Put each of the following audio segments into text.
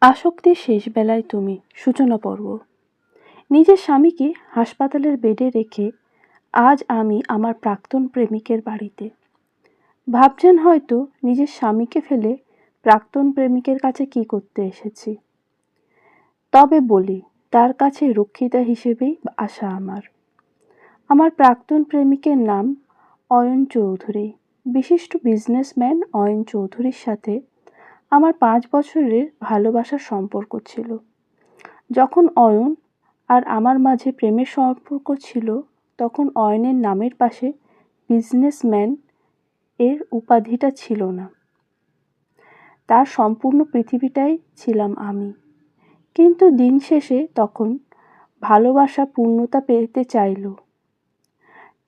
আসক্তির শেষ বেলায় তুমি সূচনা পর্ব। নিজের স্বামীকে হাসপাতালের বেডে রেখে আজ আমি আমার প্রাক্তন প্রেমিকের বাড়িতে। ভাবছেন হয়তো নিজের স্বামীকে ফেলে প্রাক্তন প্রেমিকের কাছে কি করতে এসেছি। তবে বলি, তার কাছে রক্ষিতা হিসেবেই আসা আমার। আমার প্রাক্তন প্রেমিকের নাম অয়ন চৌধুরী। বিশিষ্ট বিজনেসম্যান অয়ন চৌধুরীর সাথে আমার 5 বছরের ভালোবাসার সম্পর্ক ছিল। যখন অয়ন আর আমার মাঝে প্রেমের সম্পর্ক ছিল, তখন অয়নের নামের পাশে বিজনেসম্যান এর উপাধিটা ছিল না। তার সম্পূর্ণ পৃথিবীটাই ছিলাম আমি। কিন্তু দিন শেষে তখন ভালোবাসা পূর্ণতা পেতে চাইল।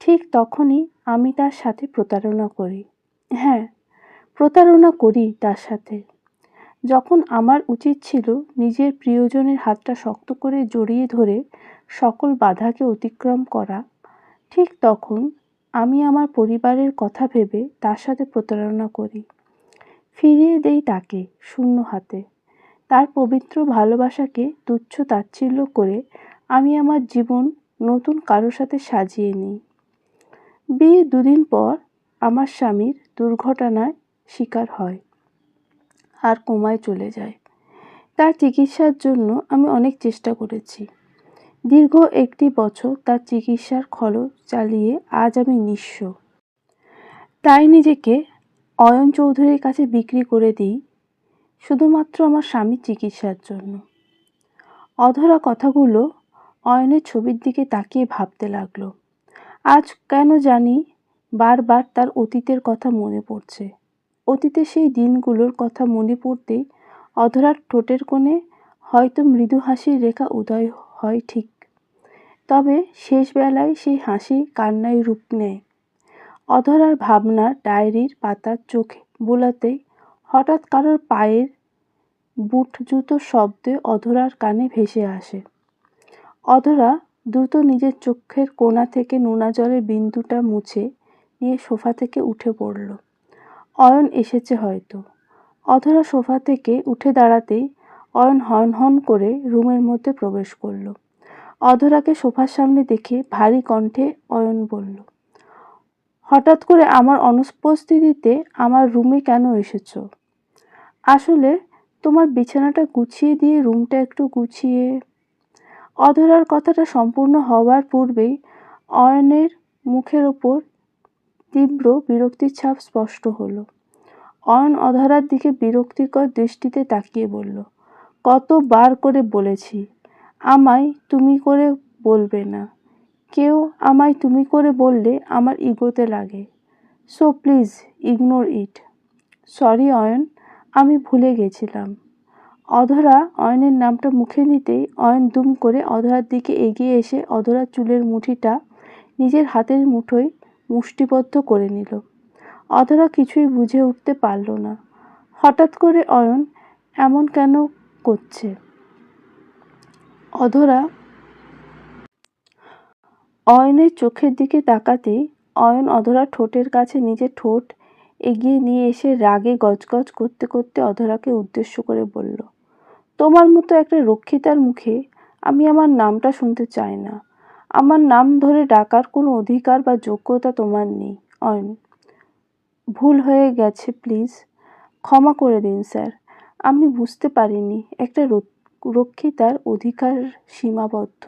ঠিক তখনই আমি তার সাথে প্রতারণা করি। হ্যাঁ, প্রতারণা করি তার সাথে। যখন আমার উচিত ছিল নিজের প্রিয়জনের হাতটা শক্ত করে জড়িয়ে ধরে সকল বাধাকে অতিক্রম করা, ঠিক তখন আমি আমার পরিবারের কথা ভেবে তার সাথে প্রতারণা করি। ফিরিয়ে দেই তাকে শূন্য হাতে। তার পবিত্র ভালোবাসাকে তুচ্ছ তাচ্ছিল্য করে আমি আমার জীবন নতুন কারোর সাথে সাজিয়ে নিই। বিয়ে 2 দিন পর আমার স্বামীর দুর্ঘটনায় শিকার হয় আর কোমায় চলে যায়। তার চিকিৎসার জন্য আমি অনেক চেষ্টা করেছি। দীর্ঘ 1 বছর তার চিকিৎসার খরচ চালিয়ে আজ আমি নিঃস্ব। তাই নিজেকে অয়ন চৌধুরীর কাছে বিক্রি করে দিই শুধুমাত্র আমার স্বামীর চিকিৎসার জন্য। অধরা কথাগুলো অয়নের ছবির দিকে তাকিয়ে ভাবতে লাগলো। আজ কেন জানি বারবার তার অতীতের কথা মনে পড়ছে। অতীতের সেই দিনগুলোর কথা মনে পড়তেই অধরার ঠোঁটের কোণে হয়তো মৃদু হাসির রেখা উদয় হয় ঠিক। তবে শেষ বেলায় সেই হাসি কান্নায় রূপ নেয়। অধরার ভাবনা ডায়েরির পাতার চোখে বোলাতেই হঠাৎ কারোর পায়ের বুট জুতোর শব্দে অধরার কানে ভেসে আসে। অধরা দ্রুত নিজের চোখের কোণা থেকে নোনা জলের বিন্দুটা মুছে নিয়ে সোফা থেকে উঠে পড়ল। অয়ন এসেছে হয়তো। অধরা সোফা থেকে উঠে দাঁড়াতেই অয়ন হন হন করে রুমের মধ্যে প্রবেশ করল। অধরাকে সোফার সামনে দেখে ভারী কণ্ঠে অয়ন বলল, হঠাৎ করে আমার অনুপস্থিতিতে আমার রুমে কেন এসেছো? আসলে তোমার বিছানাটা গুছিয়ে দিয়ে রুমটা একটু গুছিয়ে। অধরার কথাটা সম্পূর্ণ হওয়ার পূর্বেই অয়নের মুখের ওপর তীব্র বিরক্তির ছাপ স্পষ্ট হলো। অয়ন অধরার দিকে বিরক্তিকর দৃষ্টিতে তাকিয়ে বলল, কতবার করে বলেছি আমায় তুমি করে বলবে না। কেউ আমায় তুমি করে বললে আমার ইগোতে লাগে। So please ignore it. Sorry Ayan, আমি ভুলে গেছিলাম। অধরা অয়নের নামটা মুখে নিতেই অয়ন দুম করে অধরার দিকে এগিয়ে এসে অধরার চুলের মুঠিটা নিজের হাতের মুঠোয় মুষ্টিবদ্ধ করে নিল। অধরা কিছুই বুঝে উঠতে পারল না। হঠাৎ করে অয়ন এমন কেন করছে। অধরা অয়নের চোখের দিকে তাকাতেই অয়ন অধরার ঠোঁটের কাছে নিজের ঠোঁট এগিয়ে নিয়ে এসে রাগে গজগজ করতে করতে অধরাকে উদ্দেশ্য করে বলল, তোমার মতো একটা রক্ষিতার মুখে আমি আমার নামটা শুনতে চাই না। আমার নাম ধরে ডাকার কোনো অধিকার বা যোগ্যতা তোমার নেই। অয়ন, ভুল হয়ে গেছে, প্লিজ ক্ষমা করে দিন স্যার। আমি বুঝতে পারিনি একটা রক্ষিতার অধিকার সীমাবদ্ধ,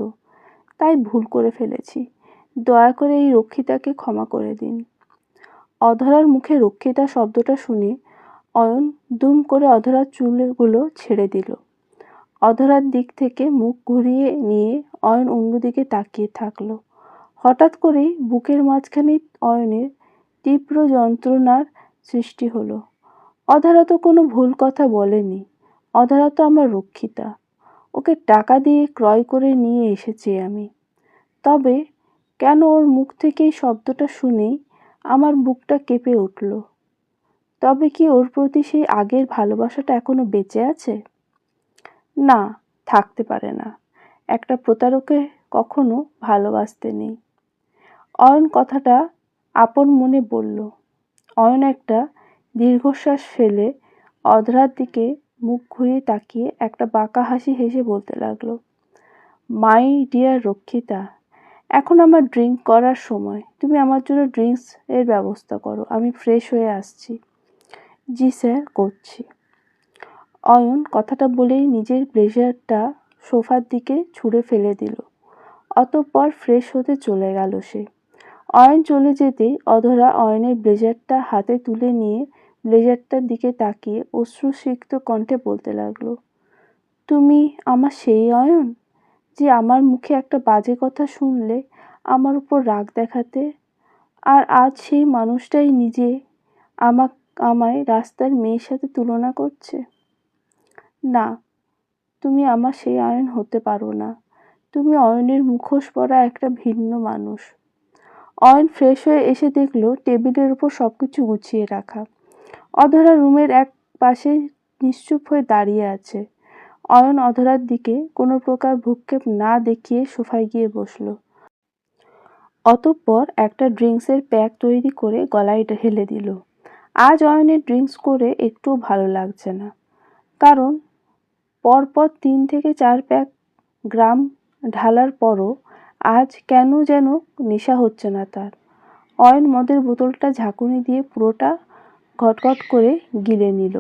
তাই ভুল করে ফেলেছি। দয়া করে এই রক্ষিতাকে ক্ষমা করে দিন। অধরার মুখে রক্ষিতা শব্দটা শুনে অয়ন দুম করে অধরার চুলগুলো ছেড়ে দিল। অধরার দিক থেকে মুখ ঘুরিয়ে নিয়ে অয়ন অন্যদিকে তাকিয়ে থাকলো। হঠাৎ করেই বুকের মাঝখানে অয়নের তীব্র যন্ত্রণার সৃষ্টি হলো। অধরা তো কোনো ভুল কথা বলেনি। অধরা তো আমার রক্ষিতা। ওকে টাকা দিয়ে ক্রয় করে নিয়ে এসেছি আমি। তবে কেন ওর মুখ থেকে এই শব্দটা শুনেই আমার বুকটা কেঁপে উঠল? তবে কি ওর প্রতি সেই আগের ভালোবাসাটা এখনো বেঁচে আছে? না, থাকতে পারে না। একটা প্রতারককে কখনো ভালোবাসতে নেই। অয়ন কথাটা আপন মনে বলল। অয়ন একটা দীর্ঘশ্বাস ফেলে অধরার দিকে মুখ ঘুরিয়ে তাকিয়ে একটা বাঁকা হাসি হেসে বলতে লাগলো, মাই ডিয়ার রক্ষিতা, এখন আমার ড্রিঙ্ক করার সময়। তুমি আমার জন্য ড্রিঙ্কস এর ব্যবস্থা করো, আমি ফ্রেশ হয়ে আসছি। জি স্যার, করছি। অয়ন কথাটা বলেই নিজের ব্লেজারটা সোফার দিকে ছুঁড়ে ফেলে দিল। অতঃপর ফ্রেশ হতে চলে গেল সে। অয়ন চলে যেতেই অধরা অয়নের ব্লেজারটা হাতে তুলে নিয়ে ব্লেজারটার দিকে তাকিয়ে অশ্রুসিক্ত কণ্ঠে বলতে লাগলো, তুমি আমার সেই অয়ন যে আমার মুখে একটা বাজে কথা শুনলে আমার উপর রাগ দেখাতে, আর আজ সেই মানুষটাই নিজে আমায় রাস্তার মেয়ের সাথে তুলনা করছে। না, তুমি আমার সেই অয়ন হতে পারো না। তুমি অয়নের মুখোশ পরা একটা ভিন্ন মানুষ। অয়ন ফ্রেশ হয়ে এসে দেখলো টেবিলের উপর সবকিছু গুছিয়ে রাখা। অধরা রুমের এক পাশে নিশ্চুপ হয়ে দাঁড়িয়ে আছে। অয়ন অধরার দিকে কোনো প্রকার ভ্রুক্ষেপ না দেখিয়ে সোফায় গিয়ে বসলো। অতঃপর একটা ড্রিঙ্কসের প্যাক তৈরি করে গলায় ঢেলে দিল। আজ অয়নের ড্রিঙ্কস করে একটুও ভালো লাগছে না, কারণ পরপর 3 থেকে 4 প্যাক গ্রাম ঢালার পরও আজ কেন যেন নেশা হচ্ছে না তার। অয়ন মদের বোতলটা ঝাঁকুনি দিয়ে পুরোটা ঘটঘট করে গিলে নিল।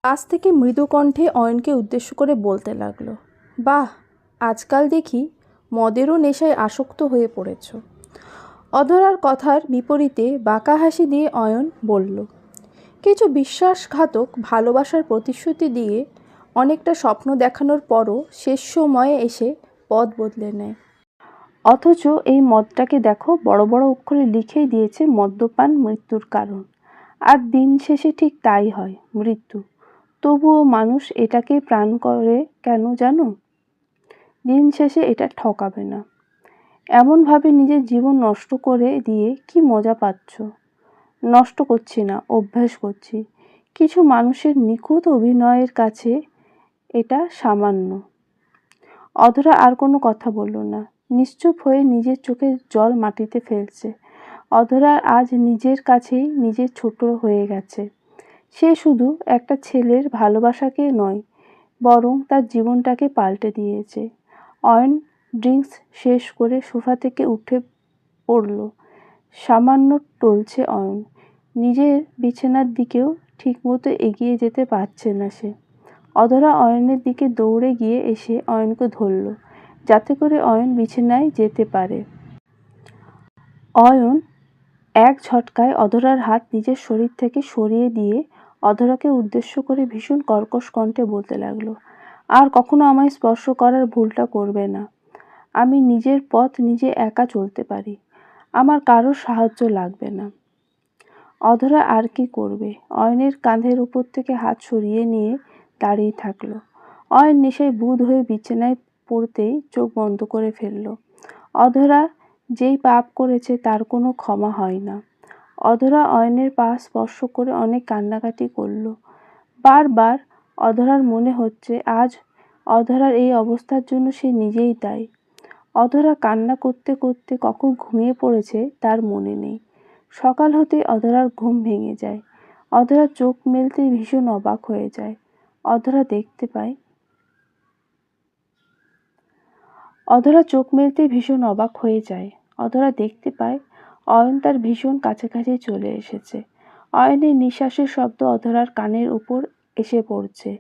কাছ থেকে মৃদু কণ্ঠে অয়নকে উদ্দেশ্য করে বলতে লাগলো, বাহ, আজকাল দেখি মদেরও নেশায় আসক্ত হয়ে পড়েছ। অধরার কথার বিপরীতে বাঁকা হাসি দিয়ে অয়ন বলল, কিছু বিশ্বাসঘাতক ভালোবাসার প্রতিশ্রুতি দিয়ে অনেকটা স্বপ্ন দেখানোর পরও শেষ সময়ে এসে পথ বদলে নেয়। অথচ এই মদটাকে দেখো, বড় বড় অক্ষরে লিখেই দিয়েছে মদ্যপান মৃত্যুর কারণ। আর দিন শেষে ঠিক তাই হয়, মৃত্যু। তবুও মানুষ এটাকেই প্রাণ করে কেন জানো? দিন শেষে এটা ঠকাবে না। এমনভাবে নিজের জীবন নষ্ট করে দিয়ে কি মজা পাচ্ছ? নষ্ট করছি না, অভ্যাস করছি। কিছু মানুষের নিখুঁত অভিনয়ের কাছে এটা সামান্য। অধরা আর কোনো কথা বলল না, নিশ্চুপ হয়ে নিজের চোখের জল মাটিতে ফেলছে। অধরা আজ নিজের কাছেই নিজের ছোট হয়ে গেছে। সে শুধু একটা ছেলের ভালোবাসাকে নয়, বরং তার জীবনটাকে পাল্টে দিয়েছে। অয়ন ড্রিঙ্কস শেষ করে সোফা থেকে উঠে পড়ল। সামান্য টলছে অয়ন। নিজের বিছানার দিকেও ঠিকমতো এগিয়ে যেতে পারছে না সে। অধরা অয়নের দিকে দৌড়ে গিয়ে এসে অয়নকে ধরল, যাতে করে অয়ন বিছানায় যেতে পারে। অয়ন এক ঝটকায় অধরার হাত নিজের শরীর থেকে সরিয়ে দিয়ে অধরাকে উদ্দেশ্য করে ভীষণ কর্কশ কণ্ঠে বলতে লাগলো, আর কখনো আমায় স্পর্শ করার ভুলটা করবে না। আমি নিজের পথ নিজে একা চলতে পারি, আমার কারোর সাহায্য লাগবে না। অধরা আর কি করবে, অয়নের কাঁধের উপর থেকে হাত সরিয়ে নিয়ে দাঁড়িয়ে থাকলো। অয়ন নেশায় বুঁদ হয়ে বিছানায় পড়তেই চোখ বন্ধ করে ফেলল। অধরা যেই পাপ করেছে তার কোনো ক্ষমা হয় না। অধরা অয়নের পা স্পর্শ করে অনেক কান্নাকাটি করল। বারবার অধরার মনে হচ্ছে আজ অধরার এই অবস্থার জন্য সে নিজেই দায়ী। অধরা কান্না করতে করতে কখন ঘুমিয়ে পড়েছে তার মনে নেই। সকাল হতেই অধরার ঘুম ভেঙে যায়। অধরা চোখ মেলতেই ভীষণ অবাক হয়ে যায়। অধরা দেখতে পায় অধরা চোখ মেলতেই ভীষণ অবাক হয়ে যায়। অধরা দেখতে পায় অয়ন তার ভীষণ কাছাকাছি চলে এসেছে। অয়নের নিঃশ্বাসের শব্দ অধরার কানের উপর এসে পড়ছে।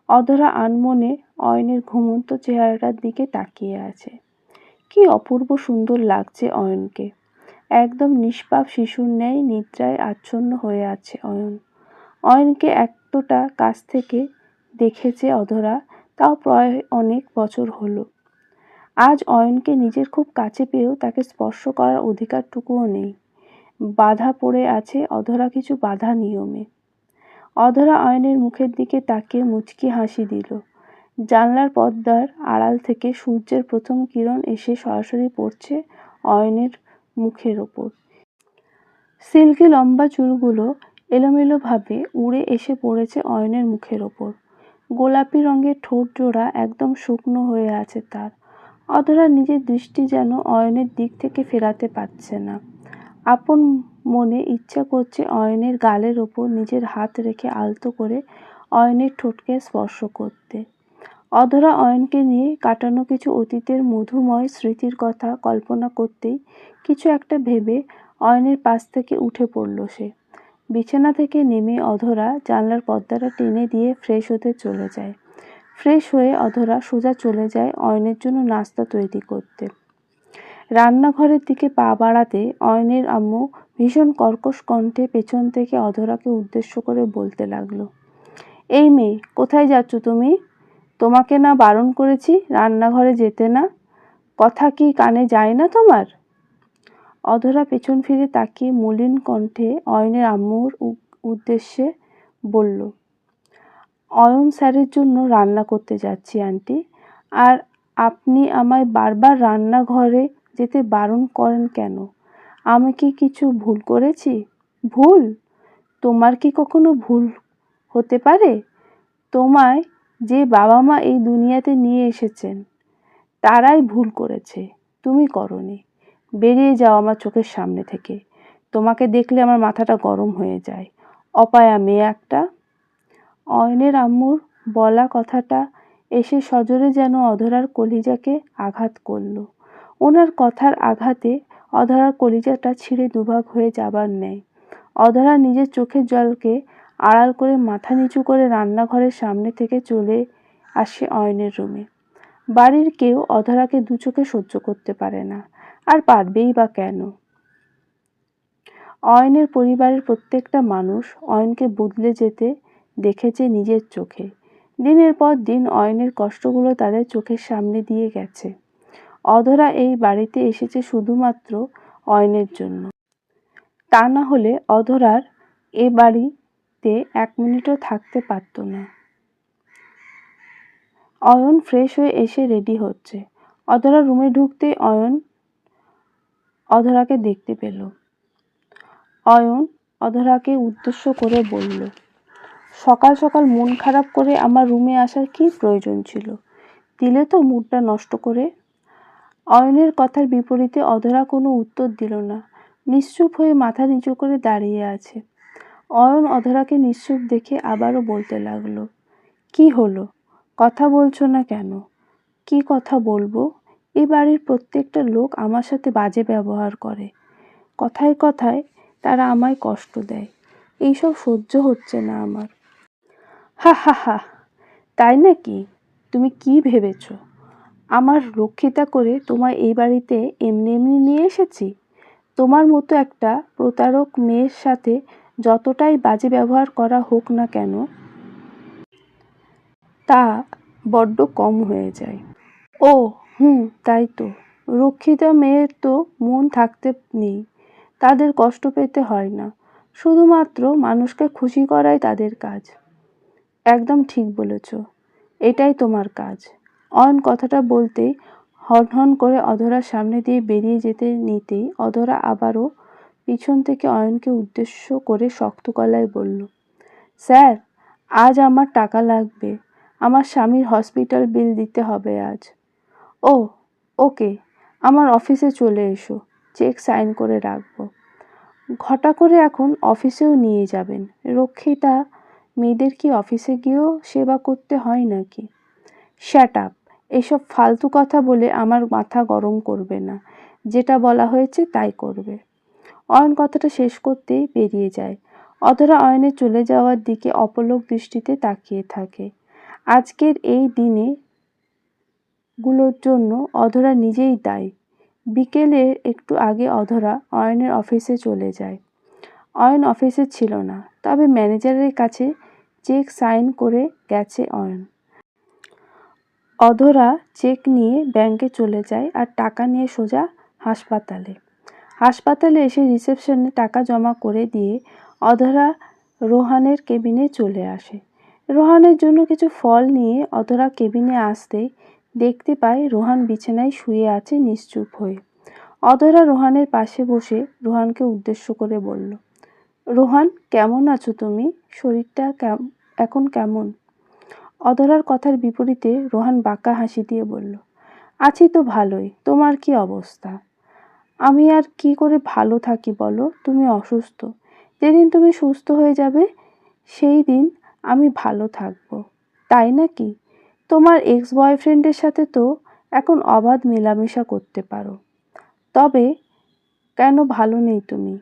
অধরা আনমনে অয়নের ঘুমন্ত চেহারাটার দিকে তাকিয়ে আছে। কি অপূর্ব সুন্দর লাগছে অয়নকে। একদম নিষ্পাপ শিশুর ন্যায় নিদ্রায় আচ্ছন্ন হয়ে আছে অয়ন। অয়নকে এতটা কাছ থেকে দেখেছে অধরা, তাও প্রায় অনেক বছর হলো। আজ অয়নকে নিজের খুব কাছে পেয়েও তাকে স্পর্শ করার অধিকারটুকুও নেই। বাধা পড়ে আছে অধরা কিছু বাধা নিয়মে। অধরা অয়নের মুখের দিকে তাকিয়ে মুচকি হাসি দিল। জানলার পর্দার আড়াল থেকে সূর্যের প্রথম কিরণ এসে সরাসরি পড়ছে অয়নের মুখের ওপর। সিল্কি লম্বা চুলগুলো এলোমেলোভাবে উড়ে এসে পড়েছে অয়নের মুখের ওপর। গোলাপি রঙের ঠোঁট জোড়া একদম শুকনো হয়ে আছে তার। অধরা নিজের দৃষ্টি যেন অয়নের দিক থেকে ফেরাতে পারছে না। আপন মনে ইচ্ছা করছে অয়নের গালের ওপর নিজের হাত রেখে আলতো করে অয়নের ঠোঁটকে স্পর্শ করতে। অধরা অয়নকে নিয়ে কাটানো কিছু অতীতের মধুময় স্মৃতির কথা কল্পনা করতেই কিছু একটা ভেবে অয়নের পাশ থেকে উঠে পড়ল সে। বিছানা থেকে নেমে অধরা জানলার পর্দাটা টেনে দিয়ে ফ্রেশ হতে চলে যায়। ফ্রেশ হয়ে অধরা সোজা চলে যায় অয়নের জন্য নাস্তা তৈরি করতে। রান্নাঘরের দিকে পা বাড়াতে অয়নের আম্মু ভীষণ কর্কশ কণ্ঠে পেছন থেকে অধরাকে উদ্দেশ্য করে বলতে লাগলো, এই মেয়ে, কোথায় যাচ্ছ তুমি? তোমাকে না বারণ করেছি রান্নাঘরে যেতে না? কথা কি কানে যায় না তোমার? অধরা পেছন ফিরে তাকিয়ে মলিন কণ্ঠে অয়নের আম্মুর উদ্দেশ্যে বলল, অয়ন স্যারের জন্য রান্না করতে যাচ্ছি আন্টি। আর আপনি আমায় বারবার রান্নাঘরে যেতে বারণ করেন কেন? আমি কি কিছু ভুল করেছি? ভুল? তোমার কি কখনো ভুল হতে পারে? তোমায় যে বাবা মা এই দুনিয়াতে নিয়ে এসেছেন তারাই ভুল করেছে, তুমি করনি। বেরিয়ে যাও আমার চোখের সামনে থেকে। তোমাকে দেখলে আমার মাথাটা গরম হয়ে যায়, অপায়া মেয়ে একটা। অয়নের আম্মুর বলা কথাটা এসে সজোরে যেন অধরার কলিজাকে আঘাত করল। ওনার কথার আঘাতে অধরার কলিজাটা ছিঁড়ে দুভাগ হয়ে যাবার নেয়। অধরা নিজের চোখের জলকে আড়াল করে মাথা নিচু করে রান্নাঘরের সামনে থেকে চলে আসে অয়নের রুমে। বাড়ির কেউ অধরাকে দু চোখে সহ্য করতে পারে না, আর পারবেই বা কেন? অয়নের পরিবারের প্রত্যেকটা মানুষ অয়নকে বদলে যেতে দেখেছে নিজের চোখে। দিনের পর দিন অয়নের কষ্টগুলো তাদের চোখের সামনে দিয়ে গেছে। অধরা এই বাড়িতে এসেছে শুধুমাত্র অয়নের জন্য। তা না হলে অধরার এ বাড়িতে এক মিনিটও থাকতে পারত না। অয়ন ফ্রেশ হয়ে এসে রেডি হচ্ছে। অধরা রুমে ঢুকতে অয়ন অধরাকে দেখতে পেল। অয়ন অধরাকে উদ্দেশ্য করে বলল, সকাল সকাল মন খারাপ করে আমার রুমে আসার কি প্রয়োজন ছিল? দিলে তো মুডটা নষ্ট করে। অয়নের কথার বিপরীতে অধরা কোনো উত্তর দিল না, নিশ্চুপ হয়ে মাথা নিচু করে দাঁড়িয়ে আছে। অয়ন অধরাকে নিশ্চুপ দেখে আবারও বলতে লাগলো, কি হলো? কথা বলছো না কেন? কি কথা বলবো? এ বাড়ির প্রত্যেকটা লোক আমার সাথে বাজে ব্যবহার করে। কথায় কথায় তারা আমায় কষ্ট দেয়। এইসব সহ্য হচ্ছে না আমার। হা হা হা, তাই নাকি? তুমি কি ভেবেছ আমার রক্ষিতা করে তোমায় এই বাড়িতে এমনি এমনি নিয়ে এসেছি? তোমার মতো একটা প্রতারক মেয়ের সাথে যতটাই বাজে ব্যবহার করা হোক না কেন, তা বড্ড কম হয়ে যায়। ও তাই তো। রক্ষিতা মেয়ের তো মন থাকতে নেই, তাদের কষ্ট পেতে হয় না, শুধুমাত্র মানুষকে খুশি করাই তাদের কাজ। একদম ঠিক বলেছ, এটাই তোমার কাজ। অয়ন কথাটা বলতেই হনহন করে অধরার সামনে দিয়ে বেরিয়ে যেতে নিতেই অধরা আবারও পিছন থেকে অয়নকে উদ্দেশ্য করে শক্ত গলায় বলল, স্যার, আজ আমার টাকা লাগবে। আমার স্বামীর হসপিটাল বিল দিতে হবে আজ। ও, ওকে, আমার অফিসে চলে এসো, চেক সাইন করে রাখবো। ঘটা করে এখন অফিসেও নিয়ে যাবেন। রক্ষিতা মেয়েদের কি অফিসে গিয়েও সেবা করতে হয় নাকি? শ্যাট আপ, এসব ফালতু কথা বলে আমার মাথা গরম করবে না। যেটা বলা হয়েছে তাই করবে। অয়ন কথাটা শেষ করতেই বেরিয়ে যায়। অধরা অয়নের চলে যাওয়ার দিকে অপলক দৃষ্টিতে তাকিয়ে থাকে। আজকের এই দিনে গুলোর জন্য অধরা নিজেই দায়ী। বিকেলের একটু আগে অধরা অয়নের অফিসে চলে যায়। অয়ন অফিসে ছিল না, তবে ম্যানেজারের কাছে চেক সাইন করে গেছে অয়ন। অধরা চেক নিয়ে ব্যাংকে চলে যায় আর টাকা নিয়ে সোজা হাসপাতালে। হাসপাতালে এসে রিসেপশনে টাকা জমা করে দিয়ে অধরা রোহানের কেবিনে চলে আসে। রোহানের জন্য কিছু ফল নিয়ে অধরা কেবিনে আসতেই দেখতে পায় রোহান বিছানায় শুয়ে আছে নিশ্চুপ হয়ে। অধরা রোহানের পাশে বসে রোহানকে উদ্দেশ্য করে বলল, রোহান, কেমন আছো তুমি? শরীরটা এখন কেমন? অধরার কথার বিপরীতে রোহান বাঁকা হাসি দিয়ে বলল, আছি তো ভালোই, তোমার কি অবস্থা? আমি আর কি করে ভালো থাকি বলো, তুমি অসুস্থ। যেদিন তুমি সুস্থ হয়ে যাবে সেই দিন আমি ভালো থাকবো, তাই নাকি? তোমার এক্স বয়ফ্রেন্ডের সাথে তো এখন অবাধ মেলামেশা করতে পারো, তবে কেন ভালো নেই তুমি?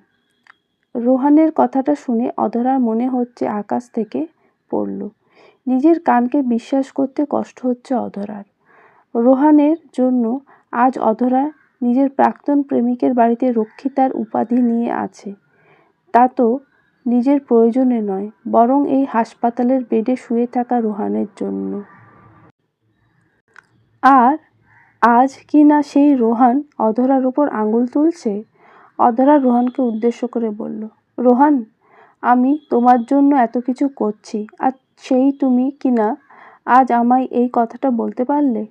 রোহানের কথাটা শুনে অধরার মনে হচ্ছে আকাশ থেকে পড়ল। নিজের কানকে বিশ্বাস করতে কষ্ট হচ্ছে অধরার। রোহানের জন্য আজ অধরা নিজের প্রাক্তন প্রেমিকের বাড়িতে রক্ষিতার উপাধি নিয়ে আছে। তা তো নিজের প্রয়োজনে নয়, বরং এই হাসপাতালের বেডে শুয়ে থাকা রোহানের জন্য। আর আজ কি না সেই রোহান অধরার উপর আঙুল তুলছে। অধরা রোহানকে উদ্দেশ্য করে বলল, রোহান, আমি তোমার জন্য এত কিছু করছি, আর সেই তুমি কি না আজ আমায় এই কথাটা বলতে পারলে?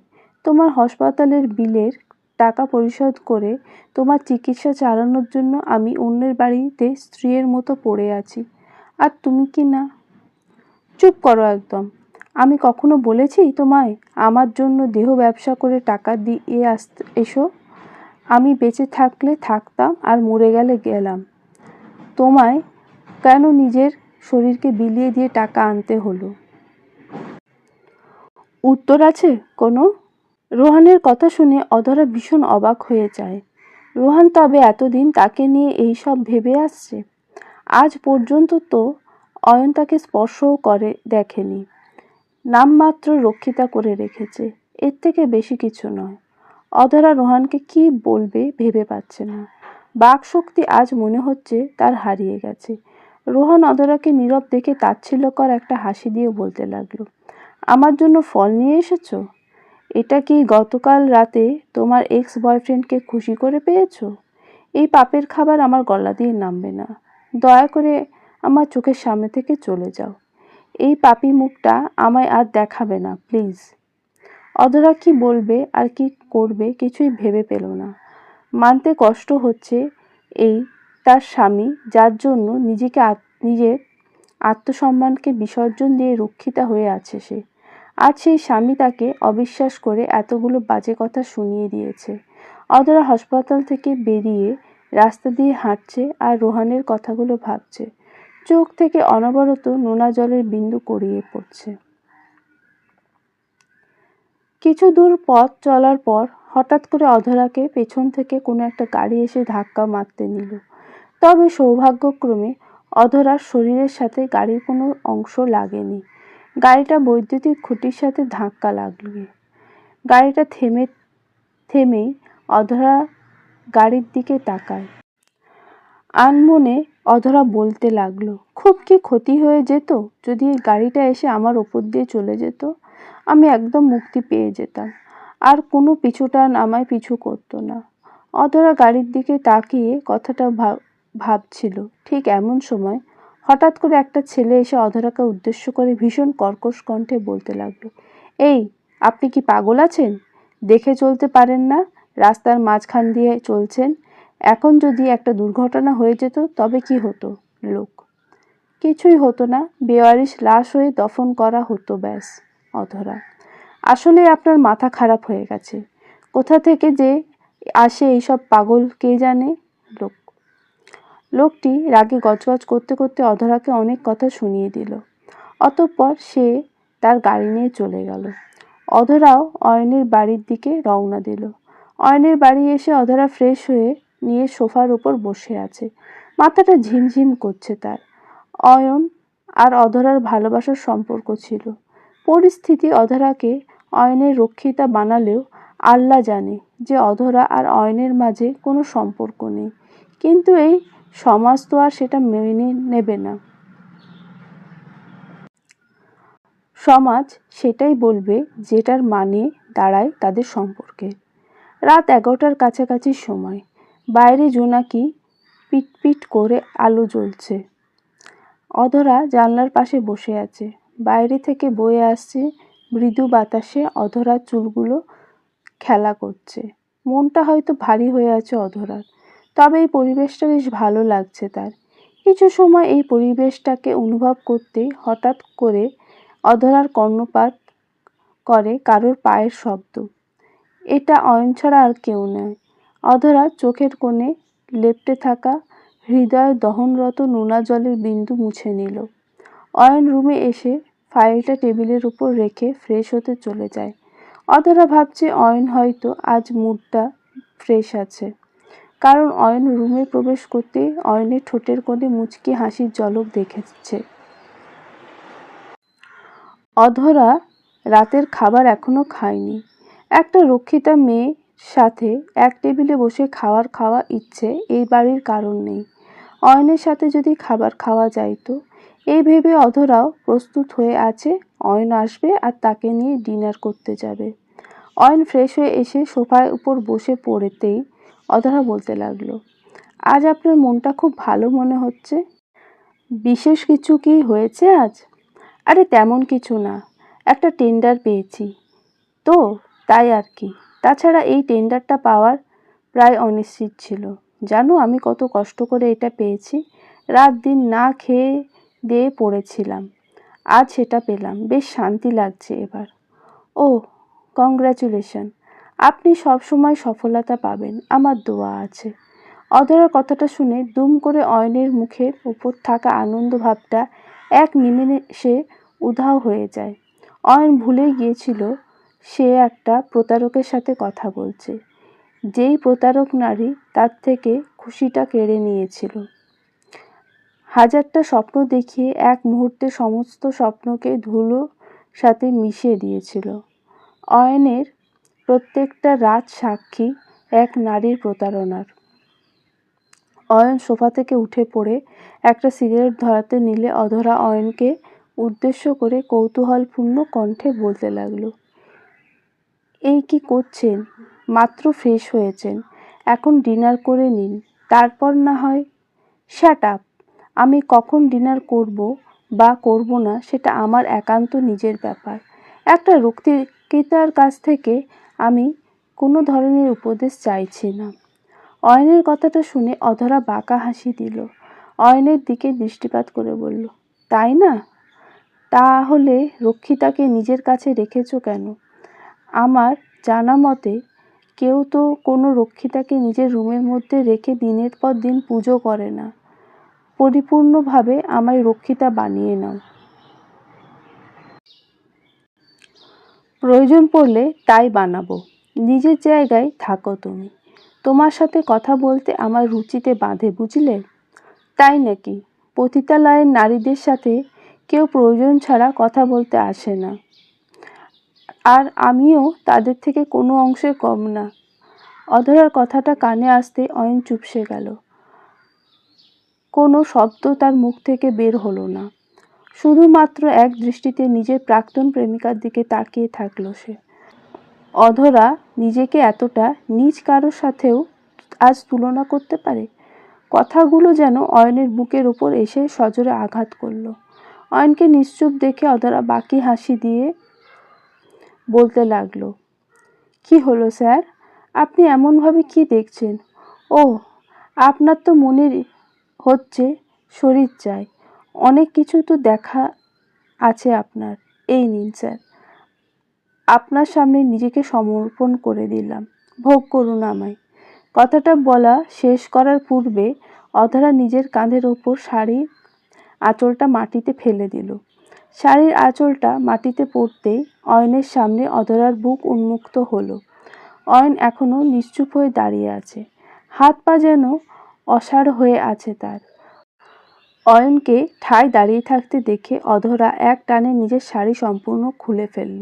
তোমার হাসপাতালের বিলের টাকা পরিশোধ করে তোমার চিকিৎসা চালানোর জন্য আমি অন্যের বাড়িতে স্ত্রীর মতো পড়ে আছি, আর তুমি কি না? চুপ করো একদম। আমি কখনো বলেছি তোমায় আমার জন্য দেহ ব্যবসা করে টাকা দিয়ে এসো? আমি বেঁচে থাকলে থাকতাম, আর মরে গেলে গেলাম। তোমায় কেন নিজের শরীরকে বিলিয়ে দিয়ে টাকা আনতে হলো? উত্তর আছে কোনো? রোহানের কথা শুনে অধরা ভীষণ অবাক হয়ে যায়। রোহান তবে এতদিন তাকে নিয়ে এইসব ভেবে আসছে? আজ পর্যন্ত তো অয়ন তাকে স্পর্শও করে দেখেনি, নামমাত্র রক্ষিতা করে রেখেছে, এর থেকে বেশি কিছু নয়। অধরা রোহানকে কি বলবে ভেবে পাচ্ছে না। বাকশক্তি আজ মনে হচ্ছে তার হারিয়ে গেছে। রোহান অধরাকে নীরব দেখে তাচ্ছিল্যকর একটা হাসি দিয়ে বলতে লাগলো, আমার জন্য ফল নিয়ে এসেছো? এটা কি গতকাল রাতে তোমার এক্স বয়ফ্রেন্ডকে খুশি করে পেয়েছো? এই পাপের খাবার আমার গলা দিয়ে নামবে না। দয়া করে আমার চোখের সামনে থেকে চলে যাও। এই পাপী মুখটা আমায় আর দেখাবে না, প্লিজ। অধরা কি বলবে আর কি করবে কিছুই ভেবে পেল না। মানতে কষ্ট হচ্ছে এই তার স্বামী, যার জন্য নিজের আত্মসম্মানকে বিসর্জন দিয়ে রক্ষিতা হয়ে আছে সে। আজ সেই স্বামী তাকে অবিশ্বাস করে এতগুলো বাজে কথা শুনিয়ে দিয়েছে। অধরা হাসপাতাল থেকে বেরিয়ে রাস্তা দিয়ে হাঁটছে আর রোহানের কথাগুলো ভাবছে। চোখ থেকে অনবরত নোনা জলের বিন্দু গড়িয়ে পড়ছে। কিছু দূর পথ চলার পর হঠাৎ করে অধরাকে পেছন থেকে কোনো একটা গাড়ি এসে ধাক্কা মারতে নিল। তবে সৌভাগ্যক্রমে অধরার শরীরের সাথে গাড়ির কোনো অংশ লাগেনি। গাড়িটা বৈদ্যুতিক খুঁটির সাথে ধাক্কা লাগলো। গাড়িটা থেমেই অধরা গাড়ির দিকে তাকায়। আনমনে অধরা বলতে লাগলো, খুব কি ক্ষতি হয়ে যেত যদি এই গাড়িটা এসে আমার ওপর দিয়ে চলে যেত? আমি একদম মুক্তি পেয়ে যেতাম, আর কোনো পিছুটান আমায় পিছু করতো না। অধরা গাড়ির দিকে তাকিয়ে কথাটা ভাবছিল। ঠিক এমন সময় হঠাৎ করে একটা ছেলে এসে অধরাকে উদ্দেশ্য করে ভীষণ কর্কশ কণ্ঠে বলতে লাগলো, এই, আপনি কি পাগল আছেন? দেখে চলতে পারেন না? রাস্তার মাঝখান দিয়ে চলছেন। এখন যদি একটা দুর্ঘটনা হয়ে যেত তবে কি হতো? লোক, কিছুই হতো না, বেওয়ারিশ লাশ হয়ে দফন করা হতো ব্যাস। অধরা, আসলে আপনার মাথা খারাপ হয়ে গেছে। কোথা থেকে যে আসে এইসব পাগল কে জানে। লোকটি রাগে গজগজ করতে করতে অধরাকে অনেক কথা শুনিয়ে দিল। অতঃপর সে তার গাড়ি নিয়ে চলে গেল। অধরাও অয়নের বাড়ির দিকে রওনা দিল। অয়নের বাড়ি এসে অধরা ফ্রেশ হয়ে নিয়ে সোফার উপর বসে আছে। মাথাটা ঝিমঝিম করছে তার। অয়ন আর অধরার ভালোবাসার সম্পর্ক ছিল। পরিস্থিতি অধরাকে অয়নের রক্ষিতা বানালেও আল্লাহ জানে যে অধরা আর অয়নের মাঝে কোনো সম্পর্ক নেই। কিন্তু এই সমাজ তো আর সেটা মেনে নেবে না। সমাজ সেটাই বলবে যেটার মানে দাঁড়ায় তাদের সম্পর্কে। রাত 11টার কাছাকাছি সময়। বাইরে জোনাকি পিটপিট করে আলো জ্বলছে। অধরা জানলার পাশে বসে আছে। বাইরে থেকে বয়ে আসছে মৃদু বাতাসে অধরার চুলগুলো খেলা করছে। মনটা হয়তো ভারী হয়ে আছে অধরার, তবে এই পরিবেশটা বেশ ভালো লাগছে তার। কিছু সময় এই পরিবেশটাকে অনুভব করতেই হঠাৎ করে অধরার কর্ণপাত করে কারোর পায়ের শব্দ। এটা অয়ন ছাড়া আর কেউ নয়। অধরা চোখের কোণে লেপ্টে থাকা হৃদয় দহনরত নোনা জলের বিন্দু মুছে নিল। অয়ন রুমে এসে ফাইলটা টেবিলের উপর রেখে ফ্রেশ হতে চলে যায়। অধরা ভাবছে অয়ন হয়তো আজ মুডটা ফ্রেশ আছে, কারণ অয়ন রুমে প্রবেশ করতে অয়নের ঠোঁটের কোণে মুচকি হাসির ঝলক দেখেছে। অধরা রাতের খাবার এখনো খায়নি। একটা রক্ষিতা মেয়ের সাথে এক টেবিলে বসে খাওয়া ইচ্ছে এই বাড়ির কারণ নেই। অয়নের সাথে যদি খাবার খাওয়া যাইতো, এই ভেবে অধরাও প্রস্তুত হয়ে আছে অয়ন আসবে আর তাকে নিয়ে ডিনার করতে যাবে। অয়ন ফ্রেশ হয়ে এসে সোফার উপর বসে পড়তেই অধরা বলতে লাগলো, আজ আপনার মনটা খুব ভালো মনে হচ্ছে। বিশেষ কিছু কি হয়েছে আজ? আরে তেমন কিছু না, একটা টেন্ডার পেয়েছি তো, তাই আর কি। তাছাড়া এই টেন্ডারটা পাওয়ার প্রায় অনিশ্চিত ছিল। জানো আমি কত কষ্ট করে এটা পেয়েছি, রাত দিন না খেয়ে দিয়ে পড়েছিলাম, আজ সেটা পেলাম, বেশ শান্তি লাগছে এবার। ও, কংগ্র্যাচুলেশন, আপনি সবসময় সফলতা পাবেন, আমার দোয়া আছে। অধরার কথাটা শুনে দুম করে অয়নের মুখের উপর থাকা আনন্দ ভাবটা এক নিমেষে উধাও হয়ে যায়। অয়ন ভুলেই গিয়েছিল সে একটা প্রতারকের সাথে কথা বলছে, যেই প্রতারক নারী তার থেকে খুশিটা কেড়ে নিয়েছিল। হাজারটা স্বপ্ন দেখিয়ে এক মুহূর্তে সমস্ত স্বপ্নকে ধুলোর সাথে মিশিয়ে দিয়েছিল। অয়নের প্রত্যেকটা রাত সাক্ষী এক নারীর প্রতারণার। অয়ন সোফা থেকে উঠে পড়ে একটা সিগারেট ধরাতে নিলে অধরা অয়নকে উদ্দেশ্য করে কৌতূহলপূর্ণ কণ্ঠে বলতে লাগলো, এই কি করছেন? মাত্র ফ্রেশ হয়েছেন, এখন ডিনার করে নিন, তারপর না হয়। Shut up! আমি কখন ডিনার করব বা করব না সেটা আমার একান্ত নিজের ব্যাপার। একটা রক্ষিতার কাছ থেকে আমি কোনো ধরনের উপদেশ চাইছি না। অয়নের কথাটা শুনে অধরা বাঁকা হাসি দিল। অয়নের দিকে দৃষ্টিপাত করে বলল, তাই না? তাহলে রক্ষিতাকে নিজের কাছে রেখেছো কেন? আমার জানা মতে কেউ তো কোনো রক্ষিতাকে নিজের রুমের মধ্যে রেখে দিনের পর দিন পুজো করে না। পরিপূর্ণভাবে আমায় রক্ষিতা বানিয়ে নাও। প্রয়োজন পড়লে তাই বানাবো। নিজের জায়গায় থাকো তুমি। তোমার সাথে কথা বলতে আমার রুচিতে বাঁধে, বুঝলে? তাই নাকি? পতিতালয়ের নারীদের সাথে কেউ প্রয়োজন ছাড়া কথা বলতে আসে না, আর আমিও তাদের থেকে কোনো অংশে কম না। অধরার কথাটা কানে আসতে অয়ন চুপসে গেল। কোনো শব্দ তার মুখ থেকে বের হলো না। শুধুমাত্র এক দৃষ্টিতে নিজের প্রাক্তন প্রেমিকার দিকে তাকিয়ে থাকলো সে। অধরা নিজেকে এতটা নীচ কারোর সাথেও আজ তুলনা করতে পারে? কথাগুলো যেন অয়নের বুকের উপর এসে সজোরে আঘাত করলো। অয়নকে নিশ্চুপ দেখে অধরা বাঁকি হাসি দিয়ে বলতে লাগলো, কি হলো স্যার? আপনি এমনভাবে কি দেখছেন? ও, আপনার তো মনে হচ্ছে শরীর চাই। অনেক কিছু তো দেখা আছে আপনার। এই নিন স্যার, আপনার সামনে নিজেকে সমর্পণ করে দিলাম, ভোগ করুন আমায়। কথাটা বলা শেষ করার পূর্বে অধরা নিজের কাঁধের ওপর শাড়ির আঁচলটা মাটিতে ফেলে দিল। শাড়ির আঁচলটা মাটিতে পড়তেই অয়নের সামনে অধরার বুক উন্মুক্ত হলো। অয়ন এখনো নিশ্চুপ হয়ে দাঁড়িয়ে আছে, হাত পা যেন অসাড় হয়ে আছে তার। অয়নকে ঠায় দাঁড়িয়ে থাকতে দেখে অধরা এক টানে নিজের শাড়ি সম্পূর্ণ খুলে ফেলল।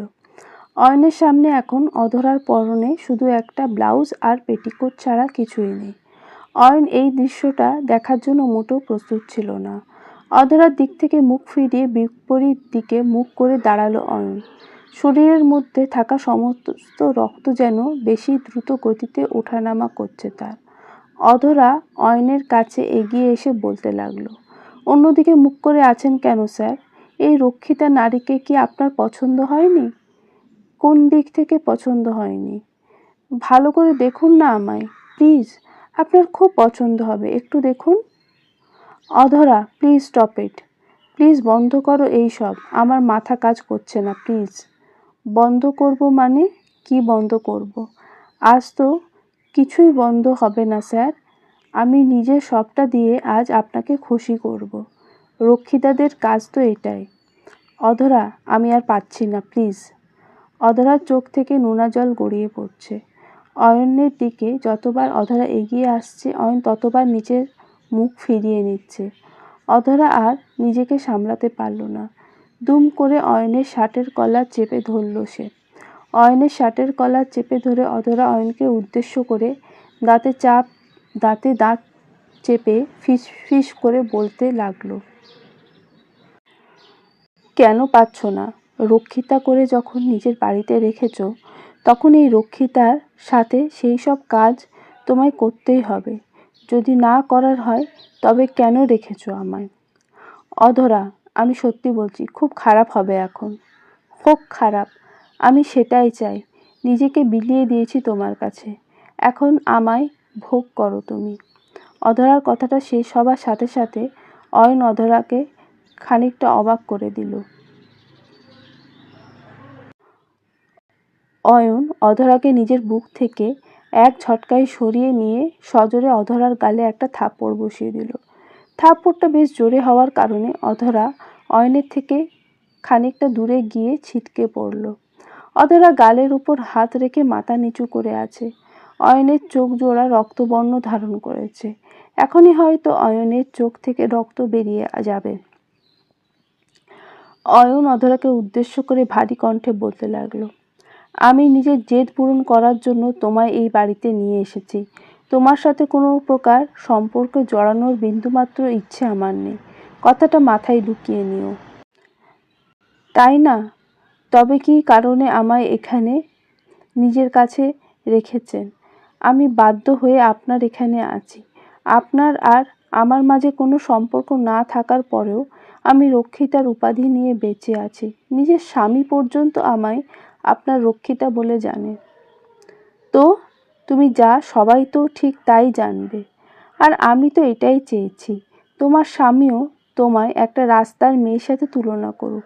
অয়নের সামনে এখন অধরার পরনে শুধু একটা ব্লাউজ আর পেটিকোট ছাড়া কিছুই নেই। অয়ন এই দৃশ্যটা দেখার জন্য মোটেও প্রস্তুত ছিল না। অধরার দিক থেকে মুখ ফিরিয়ে বিপরীত দিকে মুখ করে দাঁড়ালো অয়ন। শরীরের মধ্যে থাকা সমস্ত রক্ত যেন বেশি দ্রুত গতিতে ওঠানামা করছে তার। অধরা অয়নের কাছে এগিয়ে এসে বলতে লাগলো, অন্যদিকে মুখ করে আছেন কেন স্যার? এই রক্ষিতা নারীকে কি আপনার পছন্দ হয়নি? কোন দিক থেকে পছন্দ হয়নি? ভালো করে দেখুন না আমায়, প্লিজ। আপনার খুব পছন্দ হবে, একটু দেখুন। অধরা, প্লিজ স্টপ ইট। প্লিজ বন্ধ করো এই সব, আমার মাথা কাজ করছে না, প্লিজ। বন্ধ করব মানে? কি বন্ধ করব? আজ তো কিছুই বন্ধ হবে না স্যার। আমি নিজের সবটা দিয়ে আজ আপনাকে খুশি করব। রক্ষিতাদের কাজ তো এটাই। অধরা, আমি আর পাচ্ছি না, প্লিজ। অধরার চোখ থেকে নোনা জল গড়িয়ে পড়ছে। অয়নের দিকে যতবার অধরা এগিয়ে আসছে, অয়ন ততবার নিজের মুখ ফিরিয়ে নিচ্ছে। অধরা আর নিজেকে সামলাতে পারল না। দুম করে অয়নের শার্টের কলার চেপে ধরল সে। অয়নের শার্টের কলার চেপে ধরে অধরা অয়নকে উদ্দেশ্য করে দাঁতে দাঁত চেপে ফিস ফিস করে বলতে লাগলো, কেন পাচ্ছ না? রক্ষিতা করে যখন নিজের বাড়িতে রেখেছ, তখন এই রক্ষিতার সাথে সেই সব কাজ তোমায় করতেই হবে। যদি না করার হয় তবে কেন রেখেছ আমায়? অধরা, আমি সত্যি বলছি, খুব খারাপ হবে এখন। হোক খারাপ, আমি সেটাই চাই। নিজেকে বিলিয়ে দিয়েছি তোমার কাছে, এখন আমায় ভোগ করো তুমি। অধরার কথাটা শেষ হবার সাথে সাথে অয়ন অধরাকে খানিকটা অবাক করে দিল। অয়ন অধরাকে নিজের বুক থেকে এক ঝটকায় সরিয়ে নিয়ে সজোরে অধরার গালে একটা থাপ্পড় বসিয়ে দিল। থাপ্পড়টা বেশ জোরে হওয়ার কারণে অধরা অয়নের থেকে খানিকটা দূরে গিয়ে ছিটকে পড়ল। অধরা গালের উপর হাত রেখে মাথা নিচু করে আছে। অয়নের চোখ জোড়া রক্তবর্ণ ধারণ করেছে। এখনই হয়তো অয়নের চোখ থেকে রক্ত বেরিয়ে যাবে। অয়ন অধরাকে উদ্দেশ্য করে ভারী কণ্ঠে বলতে লাগলো, আমি নিজের জেদ পূরণ করার জন্য তোমায় এই বাড়িতে নিয়ে এসেছি। তোমার সাথে কোনো প্রকার সম্পর্কে জড়ানোর বিন্দুমাত্র ইচ্ছে আমার নেই। কথাটা মাথায় ঢুকিয়ে নিও। তাই না? তবে কী কারণে আমায় এখানে নিজের কাছে রেখেছেন? আমি বাধ্য হয়ে আপনার এখানে আছি। আপনার আর আমার মাঝে কোনো সম্পর্ক না থাকার পরেও আমি রক্ষিতার উপাধি নিয়ে বেঁচে আছি। নিজের স্বামী পর্যন্ত আমায় আপনার রক্ষিতা বলে জানে। তো তুমি যা সবাই তো ঠিক তাই জানবে। আর আমি তো এটাই চেয়েছি, তোমার স্বামীও তোমায় একটা রাস্তার মেয়ের সাথে তুলনা করুক,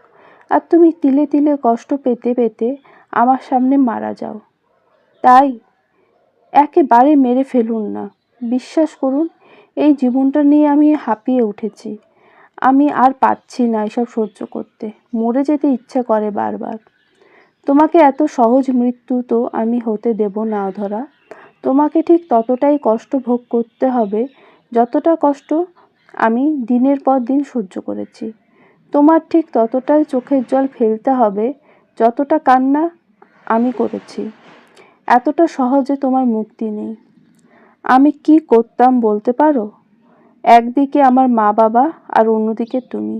আর তুমি তিলে তিলে কষ্ট পেতে পেতে আমার সামনে মারা যাও। তাই একেবারে মেরে ফেলুন না। বিশ্বাস করুন, এই জীবনটা নিয়ে আমি হাঁপিয়ে উঠেছি। আমি আর পাচ্ছি না এসব সহ্য করতে। মরে যেতে ইচ্ছে করে বারবার। তোমাকে এত সহজ মৃত্যু তো আমি হতে দেব না অধরা। তোমাকে ঠিক ততটাই কষ্ট ভোগ করতে হবে যতটা কষ্ট আমি দিনের পর দিন সহ্য করেছি। তোমার ঠিক ততটাই চোখের জল ফেলতে হবে যতটা কান্না আমি করেছি। এতটা সহজে তোমার মুক্তি নেই। আমি কি করতাম বলতে পারো? একদিকে আমার মা বাবা আর অন্যদিকে তুমি।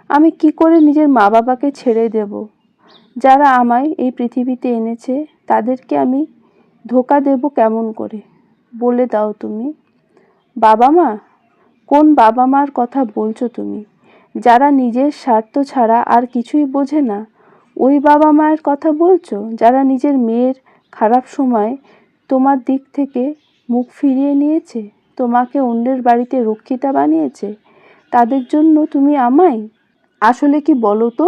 আমি কি করে নিজের মা বাবাকে ছেড়ে দেব? যারা আমায় এই পৃথিবীতে এনেছে তাদেরকে আমি ধোঁকা দেব কেমন করে? বলে দাও তুমি। বাবা মা? কোন বাবা মার কথা বলছো তুমি? যারা নিজের স্বার্থ ছাড়া আর কিছুই বোঝে না, ওই বাবা মায়ের কথা বলছো? যারা নিজের মেয়ের খারাপ সময় তোমার দিক থেকে মুখ ফিরিয়ে নিয়েছে, তোমাকে অন্যের বাড়িতে রক্ষিতা বানিয়েছে, তাদের জন্য তুমি আমায়? আসলে কি বলো তো,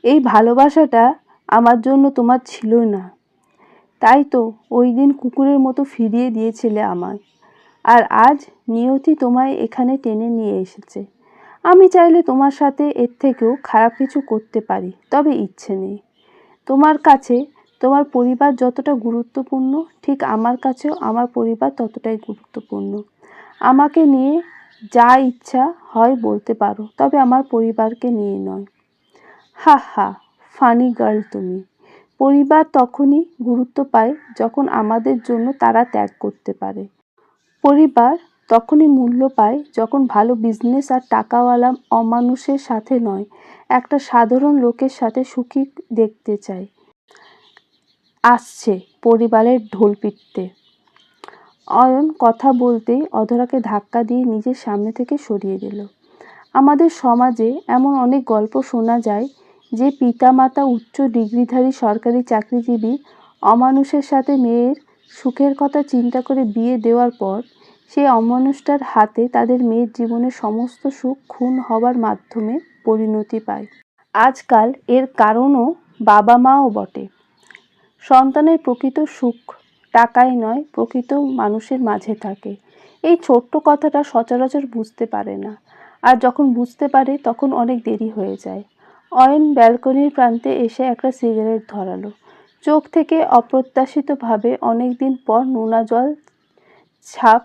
এই ভালোবাসাটা আমার জন্য তোমার ছিল না। তাই তো ওই দিন কুকুরের মতো ফিরিয়ে দিয়েছিলে আমায়। আর আজ নিয়তি তোমায় এখানে টেনে নিয়ে এসেছে। আমি চাইলে তোমার সাথে এর থেকেও খারাপ কিছু করতে পারি, তবে ইচ্ছে নেই। তোমার কাছে তোমার পরিবার যতটা গুরুত্বপূর্ণ, ঠিক আমার কাছেও আমার পরিবার ততটাই গুরুত্বপূর্ণ। আমাকে নিয়ে যা ইচ্ছা হয় বলতে পারো, তবে আমার পরিবারকে নিয়ে নয়। হা হা, ফানি গার্ল তুমি। পরিবার তখনই গুরুত্ব পায় যখন আমাদের জন্য তারা ত্যাগ করতে পারে। পরিবার তখনই মূল্য পায় যখন ভালো বিজনেস আর টাকাওয়ালা অমানুষের সাথে নয়, একটা সাধারণ লোকের সাথে সুখী দেখতে চায়। আসছে পরিবারের ঢোল পিটতে। অয়ন কথা বলতেই অধরাকে ধাক্কা দিয়ে নিজের সামনে থেকে সরিয়ে দিল। আমাদের সমাজে এমন অনেক গল্প শোনা যায় যে পিতামাতা উচ্চ ডিগ্রিধারী সরকারি চাকরিজীবী অমানুষের সাথে মেয়ের সুখের কথা চিন্তা করে বিয়ে দেওয়ার পর সেই অমানুষটার হাতে তাদের মেয়ের জীবনের সমস্ত সুখ খুন হবার মাধ্যমে পরিণতি পায়। আজকাল এর কারণও বাবা মাও বটে। সন্তানের প্রকৃত সুখ টাকায় নয়, প্রকৃত মানুষের মাঝে থাকে। এই ছোট্ট কথাটা সচরাচর বুঝতে পারে না। আর যখন বুঝতে পারে তখন অনেক দেরি হয়ে যায়। অয়ন ব্যালকনির প্রান্তে এসে একটা সিগারেট ধরালো। চোখ থেকে অপ্রত্যাশিতভাবে অনেকদিন পর নোনা জল ছাপ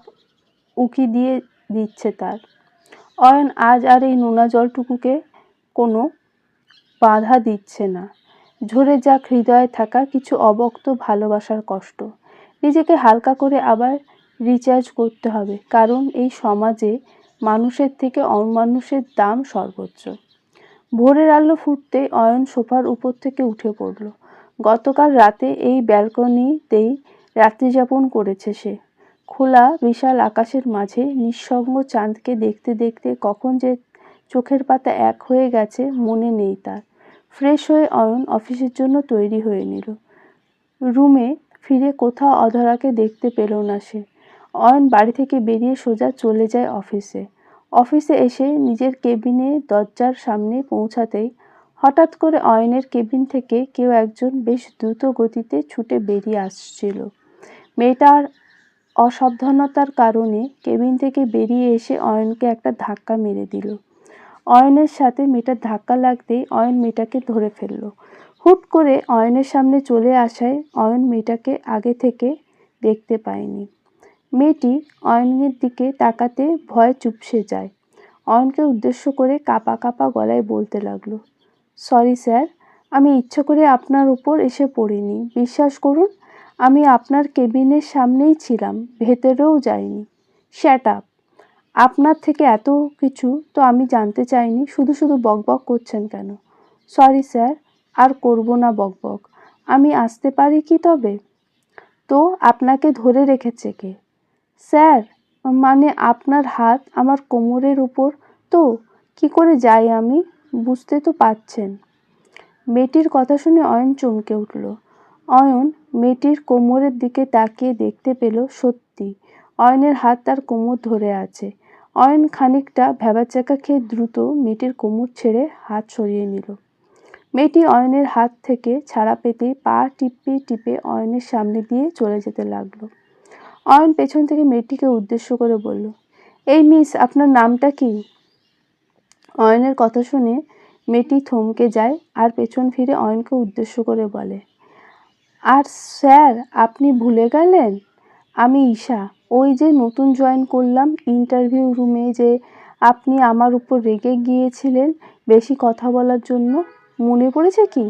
উকি দিয়ে দিচ্ছে তার। অয়ন আজ আর এই নোনা জলটুকুকে কোনো বাধা দিচ্ছে না। ঝরে যাক হৃদয়ে থাকা কিছু অব্যক্ত ভালোবাসার কষ্ট। নিজেকে হালকা করে আবার রিচার্জ করতে হবে, কারণ এই সমাজে মানুষের থেকে অমানুষের দাম সর্বোচ্চ। ভোরের আলো ফুটতেই অয়ন সোফার উপর থেকে উঠে পড়ল। গতকাল রাতে এই ব্যালকনিতেই রাত্রিযাপন করেছে সে। খোলা বিশাল আকাশের মাঝে নিঃসঙ্গ চাঁদকে দেখতে দেখতে কখন যে চোখের পাতা এক হয়ে গেছে মনে নেই তার। ফ্রেশ হয়ে অয়ন অফিসের জন্য তৈরি হয়ে নিল। রুমে ফিরে কোথাও অধরাকে দেখতে পেল না সে। অয়ন বাড়ি থেকে বেরিয়ে সোজা চলে যায় অফিসে। অফিসে এসে নিজের কেবিনে দরজার সামনে পৌঁছাতেই হঠাৎ করে অয়নের কেবিন থেকে কেউ একজন বেশ দ্রুত গতিতে ছুটে বেরিয়ে আসছিল। মেয়েটার অসাবধানতার কারণে কেবিন থেকে বেরিয়ে এসে অয়নকে একটা ধাক্কা মেরে দিল। অয়নের সাথে মেয়েটার ধাক্কা লাগতেই অয়ন মেয়েটাকে ধরে ফেলল। হুট করে অয়নের সামনে চলে আসায় অয়ন মেয়েটাকে আগে থেকে দেখতে পায়নি। মেয়েটি অয়নের দিকে তাকাতে ভয়ে চুপসে যায়। অয়নকে উদ্দেশ্য করে কাঁপা কাঁপা গলায় বলতে লাগলো, সরি স্যার, আমি ইচ্ছে করে আপনার উপর এসে পড়িনি। বিশ্বাস করুন, আমি আপনার কেবিনের সামনেই ছিলাম, ভেতরেও যাইনি। Shut up! আপনার থেকে এত কিছু তো আমি জানতে চাইনি, শুধু শুধু বকবক করছেন কেন? সরি স্যার, আর করব না বকবক। আমি আসতে পারি কি তবে? তো আপনাকে ধরে রেখেছে কে? স্যার, মানে আপনার হাত আমার কোমরের উপর, তো কি করে যাই আমি? বুঝতে তো পারছেন। মেয়েটির কথা শুনে অয়ন চমকে উঠল। অয়ন মেয়েটির কোমরের দিকে তাকিয়ে দেখতে পেল সত্যি অয়নের হাত তার কোমর ধরে আছে। অয়ন খানিকটা ভ্যাবাচ্যাকা খেয়ে দ্রুত মেয়েটির কোমর ছেড়ে হাত সরিয়ে নিল। মেয়েটি অয়নের হাত থেকে ছাড়া পেতেই পা টিপে টিপে অয়নের সামনে দিয়ে চলে যেতে লাগলো। অয়ন পেছন থেকে মেয়েটিকে উদ্দেশ্য করে বলল, এই মিস, আপনার নামটা কি? অয়নের কথা শুনে মেয়েটি থমকে যায় আর পেছন ফিরে অয়নকে উদ্দেশ্য করে বলে, আর স্যার, আপনি ভুলে গেলেন? আমি ঈশা, ওই যে নতুন জয়েন করলাম ইন্টারভিউ রুমে, যে আপনি আমার উপর রেগে গিয়েছিলেন বেশি কথা বলার জন্য, মনে পড়েছে কি?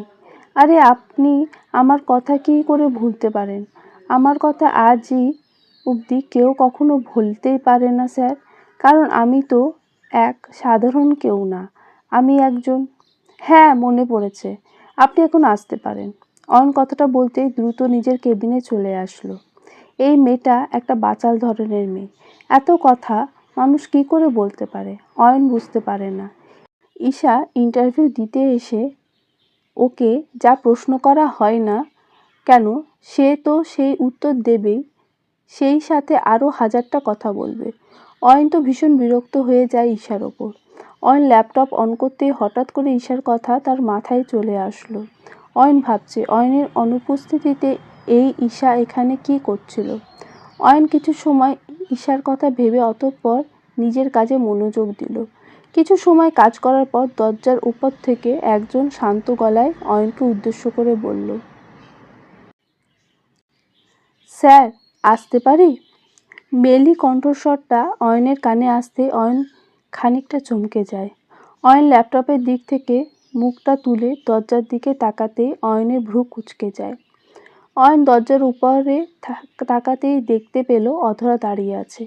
আরে আপনি আমার কথা কী করে ভুলতে পারেন? আমার কথা আজই অবধি কেউ কখনো ভুলতেই পারে না স্যার, কারণ আমি তো এক সাধারণ কেউ না, আমি একজন। হ্যাঁ, মনে পড়েছে, আপনি এখন আসতে পারেন। অয়ন কথাটা বলতেই দ্রুত নিজের কেবিনে চলে আসলো। এই মেয়েটা একটা বাচাল ধরনের মেয়ে। এত কথা মানুষ কি করে বলতে পারে অয়ন বুঝতে পারে না। ঈশা ইন্টারভিউ দিতে এসে ওকে যা প্রশ্ন করা হয় না কেন, সে তো সেই উত্তর দেবেই, সেই সাথে আরও হাজারটা কথা বলবে। অয়ন তো ভীষণ বিরক্ত হয়ে যায় ঈশার ওপর। অয়ন ল্যাপটপ অন করতেই হঠাৎ করে ঈশার কথা তার মাথায় চলে আসলো। অয়ন ভাবছে অয়নের অনুপস্থিতিতে এই ঈশা এখানে কি করছিল। অয়ন কিছু সময় ঈশার কথা ভেবে অতঃপর নিজের কাজে মনোযোগ দিল। কিছু সময় কাজ করার পর দরজার উপর থেকে একজন শান্ত গলায় অয়নকে উদ্দেশ্য করে বলল, স্যার, আসতে পারি? মেলি কণ্ঠস্বরটা অয়নের কানে আসতে অয়ন খানিকটা চমকে যায়। অয়ন ল্যাপটপের দিক থেকে মুখটা তুলে দরজার দিকে তাকাতেই অয়নের ভ্রু কুঁচকে যায়। অয়ন দরজার উপরে তাকাতেই দেখতে পেল অধরা দাঁড়িয়ে আছে।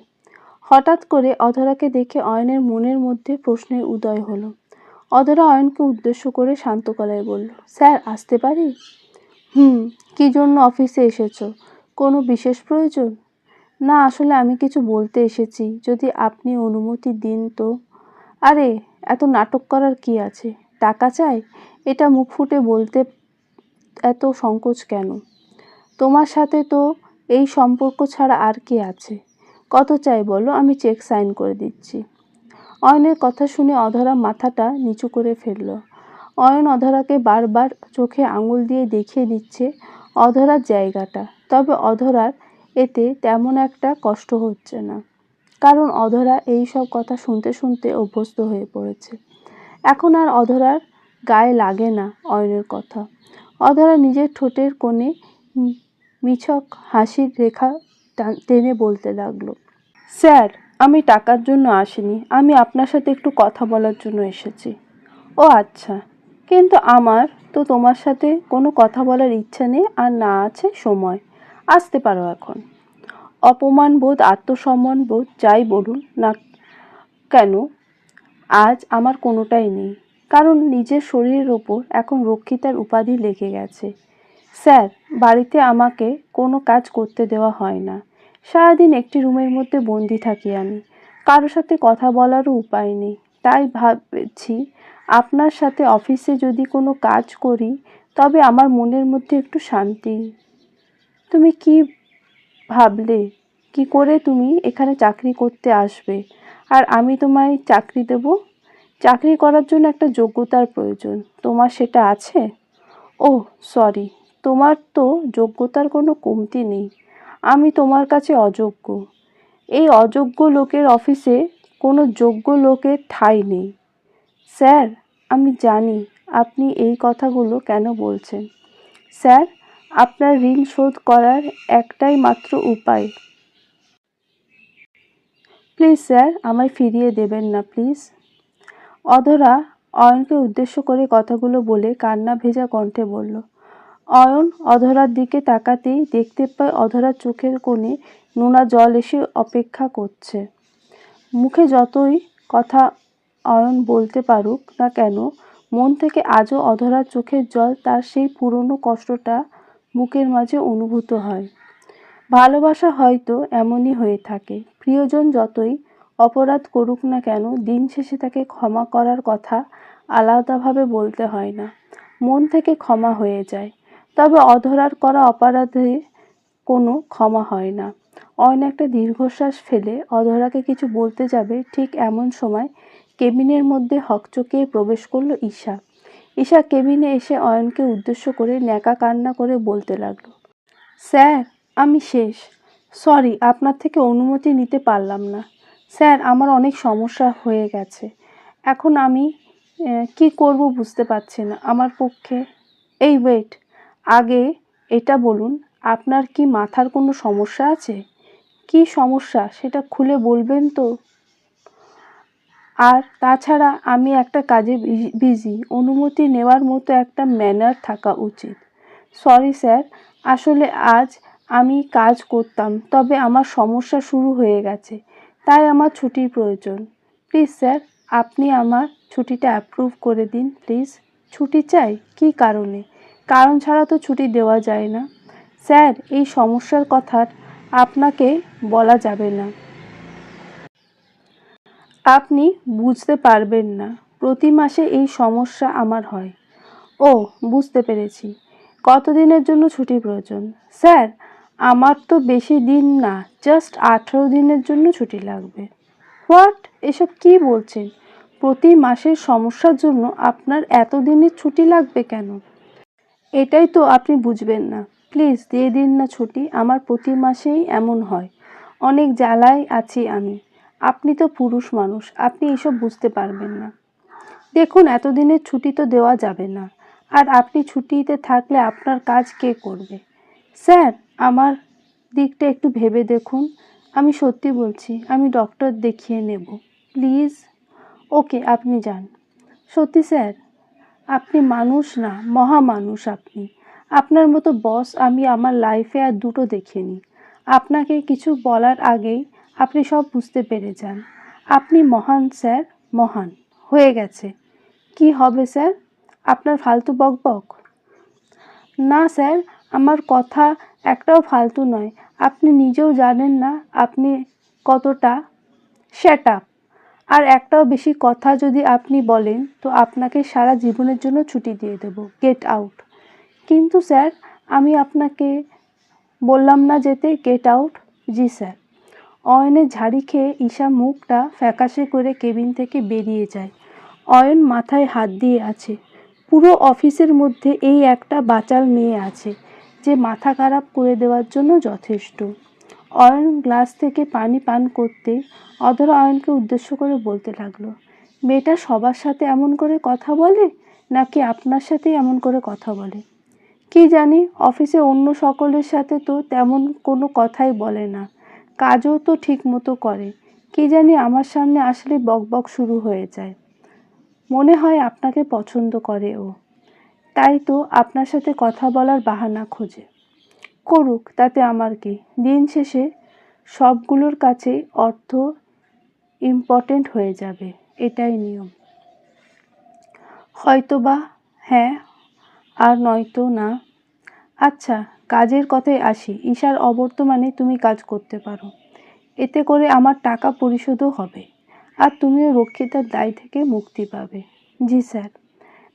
হঠাৎ করে অধরাকে দেখে অয়নের মনের মধ্যে প্রশ্নের উদয় হলো। অধরা অয়নকে উদ্দেশ্য করে শান্ত গলায় বলল, স্যার, আসতে পারি? কী জন্য অফিসে এসেছো? কোনো বিশেষ প্রয়োজন? না, আসলে আমি কিছু বলতে এসেছি, যদি আপনি অনুমতি দিন তো। আরে, এত নাটক করার কি আছে? টাকা চাই, এটা মুখ ফুটে বলতে এত সংকোচ কেন? তোমার সাথে তো এই সম্পর্ক ছাড়া আর কি আছে? কত চাই বলো, আমি চেক সাইন করে দিচ্ছি। অয়নের কথা শুনে অধরা মাথাটা নিচু করে ফেলল। অয়ন অধরাকে বারবার চোখে আঙুল দিয়ে দেখিয়ে দিচ্ছে অধরার জায়গাটা, তবে অধরার এতে তেমন একটা কষ্ট হচ্ছে না। কারণ অধরা এই সব কথা শুনতে শুনতে অভ্যস্ত হয়ে পড়েছে। এখন আর অধরার গায়ে লাগে না অয়নের কথা। অধরা নিজের ঠোঁটের কোণে মিছক হাসির রেখা টেনে বলতে লাগলো, স্যার, আমি টাকার জন্য আসিনি, আমি আপনার সাথে একটু কথা বলার জন্য এসেছি। ও আচ্ছা, কিন্তু আমার তো তোমার সাথে কোনো কথা বলার ইচ্ছা নেই, আর না আছে সময়। আসতে পারো এখন। অপমান বোধ, আত্মসম্মান বোধ যাই বলুন না কেন, আজ আমার কোনোটাই নেই, কারণ নিজের শরীরের ওপর এখন রক্ষিতার উপাধি লেগে গেছে। স্যার, বাড়িতে আমাকে কোনো কাজ করতে দেওয়া হয় না। সারাদিন একটি রুমের মধ্যে বন্দি থাকি আমি, কারোর সাথে কথা বলারও উপায় নেই। তাই ভাবছি আপনার সাথে অফিসে যদি কোনো কাজ করি তবে আমার মনের মধ্যে একটু শান্তি। তুমি কি ভাবলে কি করে তুমি এখানে চাকরি করতে আসবে আর আমি তোমায় চাকরি দেব? চাকরি করার জন্য একটা যোগ্যতার প্রয়োজন, তোমার সেটা আছে? ওহ সরি, তোমার তো যোগ্যতার কোনো কমতি নেই, আমি তোমার কাছে অযোগ্য। এই অযোগ্য লোকের অফিসে কোনো যোগ্য লোকের ঠাঁই নেই। স্যার, আমি জানি আপনি এই কথাগুলো কেন বলছেন। স্যার, আপনার ঋণ শোধ করার একটাই মাত্র উপায়। প্লিজ স্যার, আমায় ফিরিয়ে দেবেন না প্লিজ। অধরা অয়নকে উদ্দেশ্য করে কথাগুলো বলে কান্না ভেজা কণ্ঠে বলল। অয়ন অধরার দিকে তাকাতেই দেখতে পায় অধরার চোখের কোণে নোনা জল এসে অপেক্ষা করছে। মুখে যতই কথা অয়ন বলতে পারুক না কেন, মন থেকে আজও অধরার চোখের জল, তার সেই পুরনো কষ্টটা বুকের মাঝে অনুভূত হয়। ভালোবাসা হয়তো এমনই হয়ে থাকে, প্রিয়জন যতই অপরাধ করুক না কেন দিন শেষে তাকে ক্ষমা করার কথা আলাদাভাবে বলতে হয় না, মন থেকে ক্ষমা হয়ে যায়। তবে অধরার করা অপরাধে কোনো ক্ষমা হয় না। অয়ন একটা দীর্ঘশ্বাস ফেলে অধরাকে কিছু বলতে যাবে, ঠিক এমন সময় কেবিনের মধ্যে হকচকিয়ে প্রবেশ করলো ঈশা। ঈশা কেবিনে এসে অয়নকে উদ্দেশ্য করে ন্যাকা কান্না করে বলতে লাগলো, স্যার, আমি শেষ। সরি, আপনার থেকে অনুমতি নিতে পারলাম না। স্যার, আমার অনেক সমস্যা হয়ে গেছে, এখন আমি কি করব বুঝতে পারছি না। আমার পক্ষে এই ওয়েট, আগে এটা বলুন, আপনার কি মাথার কোনো সমস্যা আছে? কি সমস্যা সেটা খুলে বলবেন তো? আর তাছাড়া আমি একটা কাজে বিজি, অনুমতি নেওয়ার মতো একটা ম্যানার থাকা উচিত। সরি স্যার, আসলে আজ আমি কাজ করতাম, তবে আমার সমস্যা শুরু হয়ে গেছে, তাই আমার ছুটির প্রয়োজন। প্লিজ স্যার, আপনি আমার ছুটিটা অ্যাপ্রুভ করে দিন প্লিজ। ছুটি চাই? কী কারণে? কারণ ছাড়া তো ছুটি দেওয়া যায় না। স্যার, এই সমস্যার কথা আপনাকে বলা যাবে না, আপনি বুঝতে পারবেন না। প্রতি মাসে এই সমস্যা আমার হয়। ও, বুঝতে পেরেছি। কতদিনের জন্য ছুটি প্রয়োজন? স্যার, আমার তো বেশি দিন না, জাস্ট 18 দিনের জন্য ছুটি লাগবে। হোয়াট? এসব কি বলছেন? প্রতি মাসের সমস্যার জন্য আপনার এত দিনের ছুটি লাগবে কেন? এটাই তো আপনি বুঝবেন না। প্লিজ দিয়ে দিন না ছুটি, আমার প্রতি মাসেই এমন হয়। অনেক জ্বালায় আছি আমি। আপনি তো পুরুষ মানুষ, আপনি এসব বুঝতে পারবেন না। দেখুন, এতদিনের ছুটি তো দেওয়া যাবে না, আর আপনি ছুটিতে থাকলে আপনার কাজ কে করবে? স্যার, আমার দিকটা একটু ভেবে দেখুন। আমি সত্যি বলছি, আমি ডক্টর দেখিয়ে নেব প্লিজ। ওকে, আপনি যান। সত্যি স্যার, আপনি মানুষ না, মহামানুষ আপনি। আপনার মতো বস আমি আমার লাইফে আর দুটো দেখিনি। আপনাকে কিছু বলার আগেই আপনি সব বুঝতে পেরে যান। আপনি মহান স্যার, মহান। হয়ে গেছে। কি হবে স্যার? আপনার ফালতু বকবক? না স্যার, আমার কথা একটাও ফালতু নয়। আপনি নিজেও জানেন না আপনি কতটা। Shut up! আর একটাও বেশি কথা যদি আপনি বলেন তো আপনাকে সারা জীবনের জন্য ছুটি দিয়ে দেব। Get out! কিন্তু স্যার, আমি আপনাকে বললাম না যেতে? Get out! জি স্যার। অয়নের ঝাড়ি খেয়ে ঈশা মুখটা ফ্যাকাশে করে কেবিন থেকে বেরিয়ে যায়। অয়ন মাথায় হাত দিয়ে আছে। পুরো অফিসের মধ্যে এই একটা বাচাল মেয়ে আছে যে মাথা খারাপ করে দেওয়ার জন্য যথেষ্ট। অয়ন গ্লাস থেকে পানি পান করতেই অধরা অয়নকে উদ্দেশ্য করে বলতে লাগলো, মেয়েটা সবার সাথে এমন করে কথা বলে নাকি আপনার সাথেই এমন করে কথা বলে? কি জানি, অফিসে অন্য সকলের সাথে তো তেমন কোনো কথাই বলে না, কাজও তো ঠিক মতো করে। কি জানি আমার সামনে আসলে বকবক শুরু হয়ে যায়। মনে হয় আপনাকে পছন্দ করে ও, তাই তো আপনার সাথে কথা বলার বাহানা খোঁজে। করুক, তাতে আমার কি? দিন শেষে সবগুলোর কাছেই অর্থ ইম্পর্টেন্ট হয়ে যাবে, এটাই নিয়ম। হয়তোবা হ্যাঁ, আর নয়তো না। আচ্ছা, কাজের কথায় আসি। ঈশার অবর্তমানে তুমি কাজ করতে পারো, এতে করে আমার টাকা পরিশোধও হবে, আর তুমিও রক্ষিতার দায় থেকে মুক্তি পাবে। জি স্যার।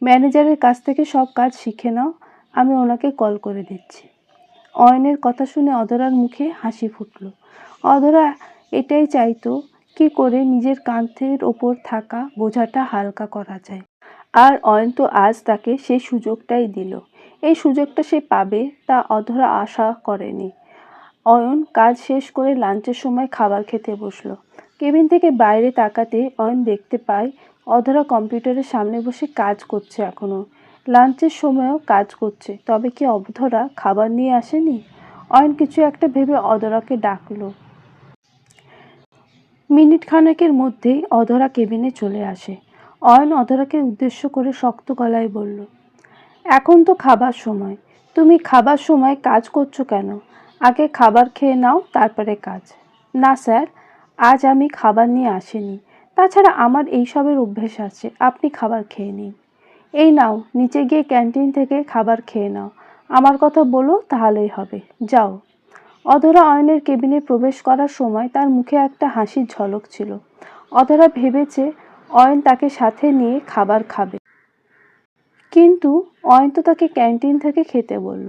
ম্যানেজারের কাছ থেকে সব কাজ শিখে নাও, আমি ওনাকে কল করে দিচ্ছি। অয়নের কথা শুনে অধরার মুখে হাসি ফুটল। অধরা এটাই চাইতো, কি করে নিজের কাঁধের ওপর থাকা বোঝাটা হালকা করা যায়। আর অয়ন তো আজ তাকে সেই সুযোগটাই দিল। এই সুযোগটা সে পাবে তা অধরা আশা করেনি। অয়ন কাজ শেষ করে লাঞ্চের সময় খাবার খেতে বসলো। কেবিন থেকে বাইরে তাকাতে অয়ন দেখতে পায় অধরা কম্পিউটারের সামনে বসে কাজ করছে এখনো। লাঞ্চের সময়ও কাজ করছে। তবে কি অধরা খাবার নিয়ে আসেনি? অয়ন কিছু একটা ভেবে অধরাকে ডাকলো। মিনিট খানেকের মধ্যেই অধরা কেবিনে চলে আসে। অয়ন অধরাকে উদ্দেশ্য করে শক্ত গলায় বলল, এখন তো খাবার সময়, তুমি খাবার সময় কাজ করছো কেন? আগে খাবার খেয়ে নাও, তারপরে কাজ। না স্যার, আজ আমি খাবার নিয়ে আসিনি, তাছাড়া আমার এইসবের অভ্যেস আছে, আপনি খাবার খেয়ে নিন। এই নাও, নিচে গিয়ে ক্যান্টিন থেকে খাবার খেয়ে নাও, আমার কথা বলো তাহলেই হবে, যাও। অধরা অয়নের কেবিনে প্রবেশ করার সময় তার মুখে একটা হাসির ঝলক ছিল। অধরা ভেবেছে অয়ন তাকে সাথে নিয়ে খাবার খাবে, কিন্তু অয়ন তো তাকে ক্যান্টিন থেকে খেতে বলল।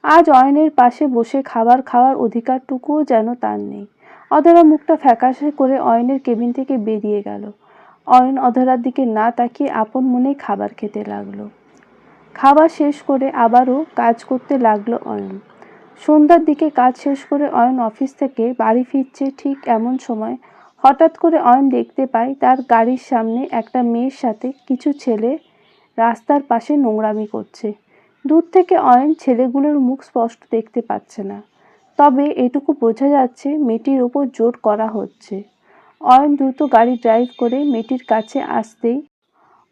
আজ অয়নের পাশে বসে খাবার খাওয়ার অধিকারটুকুও যেন তার নেই। অধরা মুখটা ফ্যাকাশে করে অয়নের কেবিন থেকে বেরিয়ে গেল। অয়ন অধরার দিকে না তাকিয়ে আপন মনেই খাবার খেতে লাগলো। খাবার শেষ করে আবারও কাজ করতে লাগলো অয়ন। সন্ধ্যার দিকে কাজ শেষ করে অয়ন অফিস থেকে বাড়ি ফিরছে ঠিক এমন সময় হঠাৎ করে অয়ন দেখতে পায় তার গাড়ির সামনে একটা মেয়ের সাথে কিছু ছেলে রাস্তার পাশে নোংরামি করছে। দূর থেকে অয়ন ছেলেগুলোর মুখ স্পষ্ট দেখতে পাচ্ছে না, তবে এটুকু বোঝা যাচ্ছে মেয়েটির ওপর জোর করা হচ্ছে। অয়ন দ্রুত গাড়ি ড্রাইভ করে মেয়েটির কাছে আসতেই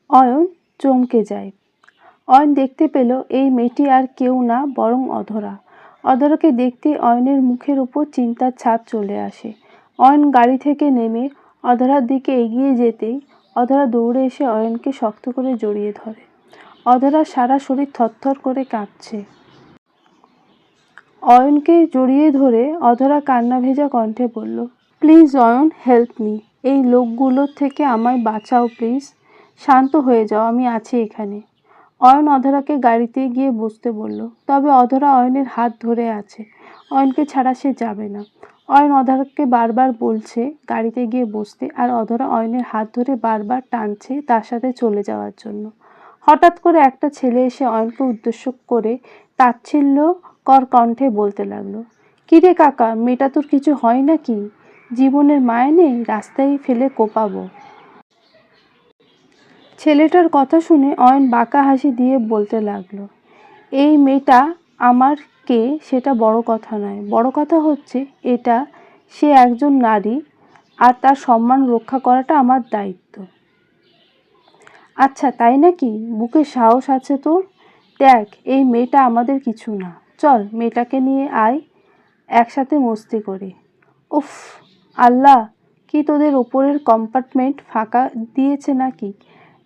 অয়ন চমকে যায়। অয়ন দেখতে পেল এই মেয়েটি আর কেউ না, বরং অধরা। অধরাকে দেখতে অয়নের মুখের ওপর চিন্তার ছাপ চলে আসে। অয়ন গাড়ি থেকে নেমে অধরার দিকে এগিয়ে যেতেই অধরা দৌড়ে এসে অয়নকে শক্ত করে জড়িয়ে ধরে। অধরার সারা শরীর থরথর করে কাঁপছে। অয়নকে জড়িয়ে ধরে অধরা কান্না ভেজা কণ্ঠে বলল, প্লিজ অয়ন, হেল্প মি, এই লোকগুলোর থেকে আমায় বাঁচাও প্লিজ। শান্ত হয়ে যাও, আমি আছি এখানে। অয়ন অধরাকে গাড়িতে গিয়ে বসতে বলল, তবে অধরা অয়নের হাত ধরে আছে। অয়নকে ছাড়া সে যাবে না। অয়ন অধরাকে বারবার বলছে গাড়িতে গিয়ে বসতে, আর অধরা অয়নের হাত ধরে বারবার টানছে তার সাথে চলে যাওয়ার জন্য। হঠাৎ করে একটা ছেলে এসে অয়নকে উদ্দেশ্য করে তাচ্ছিল্যকর কণ্ঠে বলতে লাগলো, কিরে কাকা, মেয়েটা তোর কিছু হয় নাকি? জীবনের মায়া নেই, রাস্তায় ফেলে কোপাবো। ছেলেটার কথা শুনে অয়ন বাঁকা হাসি দিয়ে বলতে লাগলো, এই মেয়েটা আমার কে সেটা বড় কথা নয়, বড় কথা হচ্ছে এটা সে একজন নারী, আর তার সম্মান রক্ষা করাটা আমার দায়িত্ব। আচ্ছা তাই নাকি? বুকে সাহস আছে তোর। দেখ, এই মেয়েটা আমাদের কিছু না, চল মেয়েটাকে নিয়ে আয়, একসাথে মস্তি করি। উফ আল্লাহ, কি তোদের ওপরের কম্পার্টমেন্ট ফাঁকা দিয়েছে নাকি?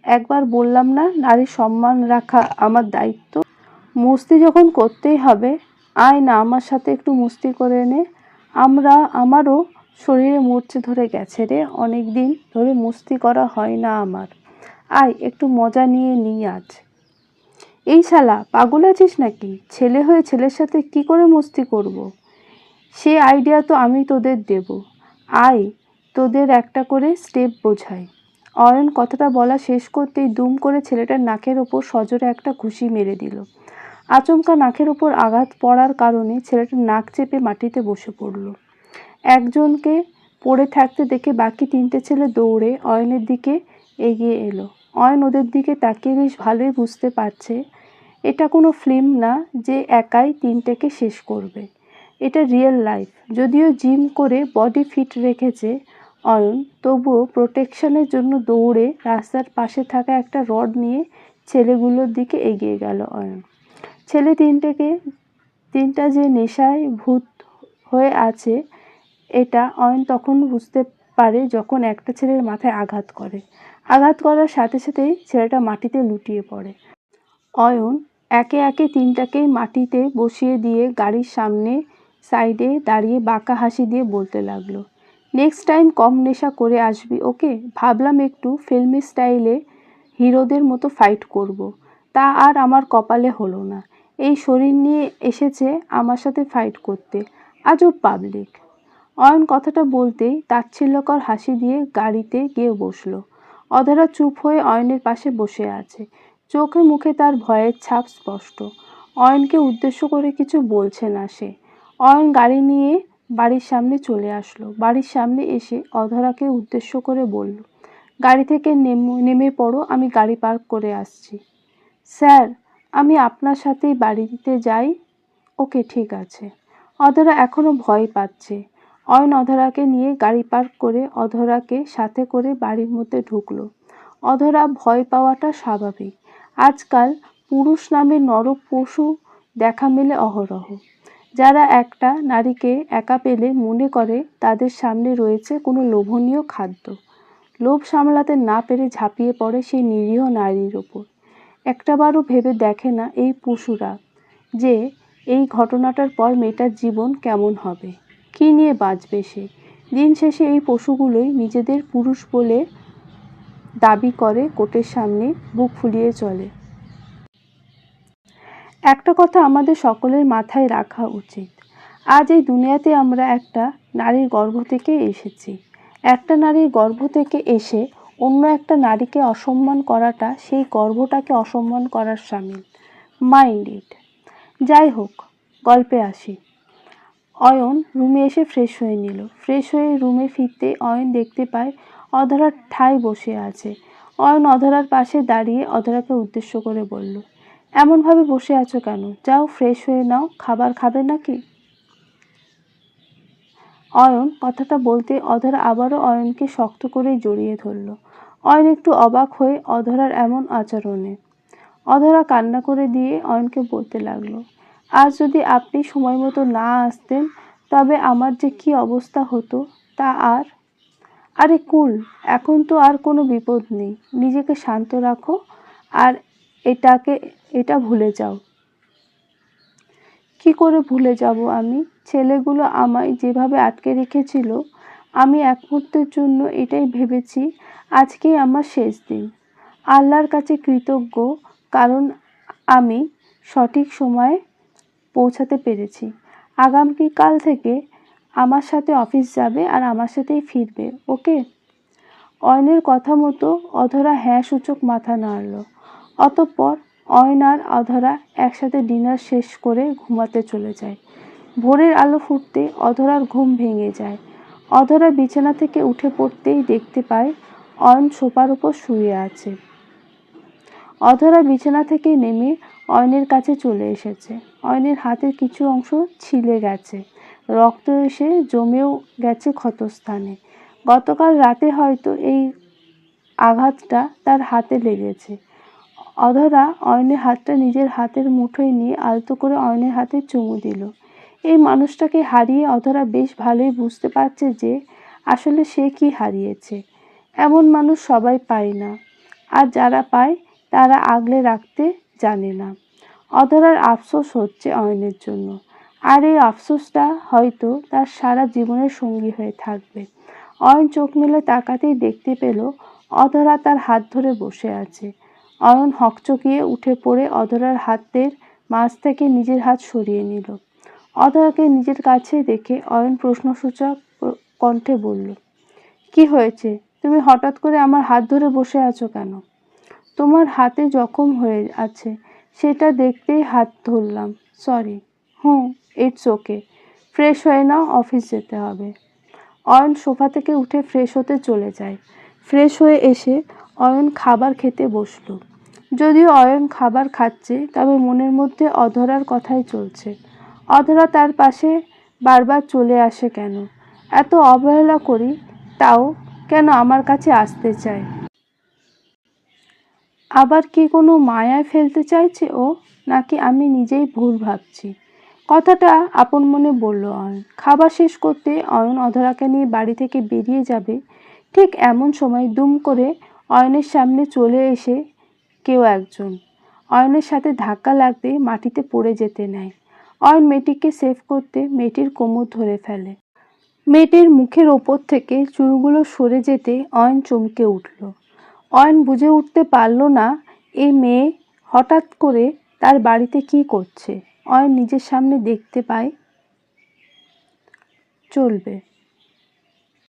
একবার বললাম না নারীর সম্মান রাখা আমার দায়িত্ব। মস্তি যখন করতেই হবে, আয় না আমার সাথে একটু মস্তি করে নে। আমারও শরীরে মরচে ধরে গেছে রে, অনেক দিন ধরে মস্তি করা হয় না আমার। আয় একটু মজা নিয়ে নিই আজ। এই শালা, পাগল আছিস নাকি? ছেলে হয়ে ছেলের সাথে কি করে মস্তি করব? সে আইডিয়া তো আমি তোদের দেব। আয়, তোদের একটা করে স্টেপ বোঝাই। অয়ন কথাটা বলা শেষ করতেই দুম করে ছেলেটার নাকের ওপর সজোরে একটা ঘুষি মেরে দিল। আচমকা নাকের ওপর আঘাত পড়ার কারণে ছেলেটার নাক চেপে মাটিতে বসে পড়ল। একজনকে পড়ে থাকতে দেখে বাকি 3টে ছেলে দৌড়ে অয়নের দিকে এগিয়ে এলো। অয়ন ওদের দিকে তাকিয়ে বেশ ভালোই বুঝতে পারছে এটা কোনো ফিল্ম না যে একাই 3টেকে শেষ করবে। এটা রিয়েল লাইফ। যদিও জিম করে বডি ফিট রেখেছে অয়ন, তবুও প্রোটেকশনের জন্য দৌড়ে রাস্তার পাশে থাকা একটা রড নিয়ে ছেলেগুলোর দিকে এগিয়ে গেল অয়ন। ছেলে 3টা যে নেশায় ভূত হয়ে আছে এটা অয়ন তখন বুঝতে পারে যখন একটা ছেলের মাথায় আঘাত করে। আঘাত করার সাথে সাথেই ছেলেটা মাটিতে লুটিয়ে পড়ে। অয়ন একে একে 3টাকেই মাটিতে বসিয়ে দিয়ে গাড়ির সামনে সাইডে দাঁড়িয়ে বাঁকা হাসি দিয়ে বলতে লাগলো, নেক্সট টাইম কম নেশা করে আসবি ওকে? ভাবলাম একটু ফিল্মি স্টাইলে হিরোদের মতো ফাইট করব। তা আর আমার কপালে হলো না। এই শরীর নিয়ে এসেছে আমার সাথে ফাইট করতে। আজব পাবলিক। অয়ন কথাটা বলতেই তাচ্ছিল্যকর হাসি দিয়ে গাড়িতে গিয়ে বসলো। অধরা চুপ হয়ে অয়নের পাশে বসে আছে। চোখে মুখে তার ভয়ের ছাপ স্পষ্ট। অয়নকে উদ্দেশ্য করে কিছু বলছে না সে। অয়ন গাড়ি নিয়ে বাড়ির সামনে চলে আসলো। বাড়ির সামনে এসে অধরাকে উদ্দেশ্য করে বলল, গাড়ি থেকে নেমে পড়ো, আমি গাড়ি পার্ক করে আসছি। স্যার, আমি আপনার সাথেই বাড়িতে যাই? ওকে, ঠিক আছে। অধরা এখনো ভয় পাচ্ছে। অয়ন অধরাকে নিয়ে গাড়ি পার্ক করে অধরাকে সাথে করে বাড়ির মধ্যে ঢুকলো। অধরা ভয় পাওয়াটা স্বাভাবিক। আজকাল পুরুষ নামে নর পশু দেখা মেলে অহরহ, যারা একটা নারীকে একা পেলে মনে করে তাদের সামনে রয়েছে কোনো লোভনীয় খাদ্য। লোভ সামলাতে না পেরে ঝাঁপিয়ে পড়ে সেই নিরীহ নারীর ওপর। একটাবারও ভেবে দেখে না এই পশুরা যে এই ঘটনাটার পর মেয়েটার জীবন কেমন হবে, কী নিয়ে বাঁচবে সে। দিন শেষে এই পশুগুলোই নিজেদের পুরুষ বলে দাবি করে, কোর্টের সামনে বুক ফুলিয়ে চলে। একটা কথা আমাদের সকলের মাথায় রাখা উচিত, আজ এই দুনিয়াতে আমরা একটা নারীর গর্ভ থেকে এসেছি। একটা নারীর গর্ভ থেকে এসে অন্য একটা নারীকে অসম্মান করাটা সেই গর্ভটাকে অসম্মান করার শামিল। Mind it. যাই হোক, গল্পে আসি। অয়ন রুমে এসে ফ্রেশ হয়ে নিল। ফ্রেশ হয়ে রুমে ফিরতে অয়ন দেখতে পায় অধরা ঠায় বসে আছে। অয়ন অধরার পাশে দাঁড়িয়ে অধরাকে উদ্দেশ্য করে বলল, এমনভাবে বসে আছো কেন? যাও ফ্রেশ হয়ে নাও, খাবার খাবে নাকি? অয়ন কথাটা বলতে অধরা আবারও অয়নকে শক্ত করেই জড়িয়ে ধরল। অয়ন একটু অবাক হয়ে অধরার এমন আচরণে। অধরা কান্না করে দিয়ে অয়নকে বলতে লাগলো, আজ যদি আপনি সময় মতো না আসতেন তবে আমার যে কি অবস্থা হতো তা আর। আরে কুল, এখন তো আর কোনো বিপদ নেই, নিজেকে শান্ত রাখো আর এটা ভুলে যাও। কি করে ভুলে যাব আমি? ছেলেগুলো আমায় যেভাবে আটকে রেখেছিল, আমি এক মুহূর্তের জন্য এটাই ভেবেছি আজকেই আমার শেষ দিন। আল্লাহর কাছে কৃতজ্ঞ, কারণ আমি সঠিক সময়ে পৌঁছাতে পেরেছি। আগামীকাল থেকে আমার সাথে অফিস যাবে আর আমার সাথেই ফিরবে, ওকে? অয়নের কথা মতো অধরা হ্যাঁ সূচক মাথা নাড়ল। অতঃপর অয়ন আর অধরা একসাথে ডিনার শেষ করে ঘুমাতে চলে যায়। ভোরের আলো ফুটতে অধরার ঘুম ভেঙে যায়। অধরা বিছানা থেকে উঠে পড়তেই দেখতে পায় অয়ন সোফার উপর শুয়ে আছে। অধরা বিছানা থেকে নেমে অয়নের কাছে চলে এসেছে। অয়নের হাতের কিছু অংশ ছিলে গেছে, রক্ত এসে জমেও গেছে ক্ষতস্থানে। গতকাল রাতে হয়তো এই আঘাতটা তার হাতে লেগেছে। অধরা অয়নের হাতটা নিজের হাতের মুঠোয় নিয়ে আলতো করে অয়নের হাতে চুমু দিল। এই মানুষটাকে হারিয়ে অধরা বেশ ভালোই বুঝতে পারছে যে আসলে সে কি হারিয়েছে। এমন মানুষ সবাই পায় না, আর যারা পায় তারা আগলে রাখতে জানে না। অধরার আফসোস হচ্ছে অয়নের জন্য, আর এই আফসোসটা হয়তো তার সারা জীবনের সঙ্গী হয়ে থাকবে। অয়ন চোখ মেলে তাকাতেই দেখতে পেল অধরা তার হাত ধরে বসে আছে। অয়ন হকচকিয়ে উঠে পড়ে অধরার হাতের মাঝ থেকে নিজের হাত সরিয়ে নিল। অধরাকে নিজের কাছে দেখে অয়ন প্রশ্নসূচক কণ্ঠে বলল, কি হয়েছে? তুমি হঠাৎ করে আমার হাত ধরে বসে আছো কেন? তোমার হাতে জখম হয়ে আছে, সেটা দেখতেই হাত ধরলাম। সরি। It's okay. ফ্রেশ হয়ে নাও, অফিস যেতে হবে। অয়ন সোফা থেকে উঠে ফ্রেশ হতে চলে যায়। ফ্রেশ হয়ে এসে অয়ন খাবার খেতে বসলো। যদিও অয়ন খাবার খাচ্ছে, তবে মনের মধ্যে অধরার কথাই চলছে। অধরা তার পাশে বারবার চলে আসে কেন? এত অবহেলা করি, তাও কেন আমার কাছে আসতে চায়? আবার কি কোনো মায়ায় ফেলতে চাইছে ও, নাকি আমি নিজেই ভুল ভাবছি? কথাটা আপন মনে বলল অয়ন। খাবার শেষ করতে অয়ন অধরাকে নিয়ে বাড়ি থেকে বেরিয়ে যাবে, ঠিক এমন সময় দুম করে অয়নের সামনে চলে এসে কেউ একজন অয়নের সাথে ধাক্কা লাগতে মাটিতে পড়ে যেতে নেয়। অয়ন মেয়েটিকে সেভ করতে মেয়েটির কোমর ধরে ফেলে। মেয়েটির মুখের ওপর থেকে চুলগুলো সরে যেতে অয়ন চমকে উঠল। অয়ন বুঝে উঠতে পারল না এই মেয়ে হঠাৎ করে তার বাড়িতে কি করছে। অয়ন নিজের সামনে দেখতে পায়। চলবে।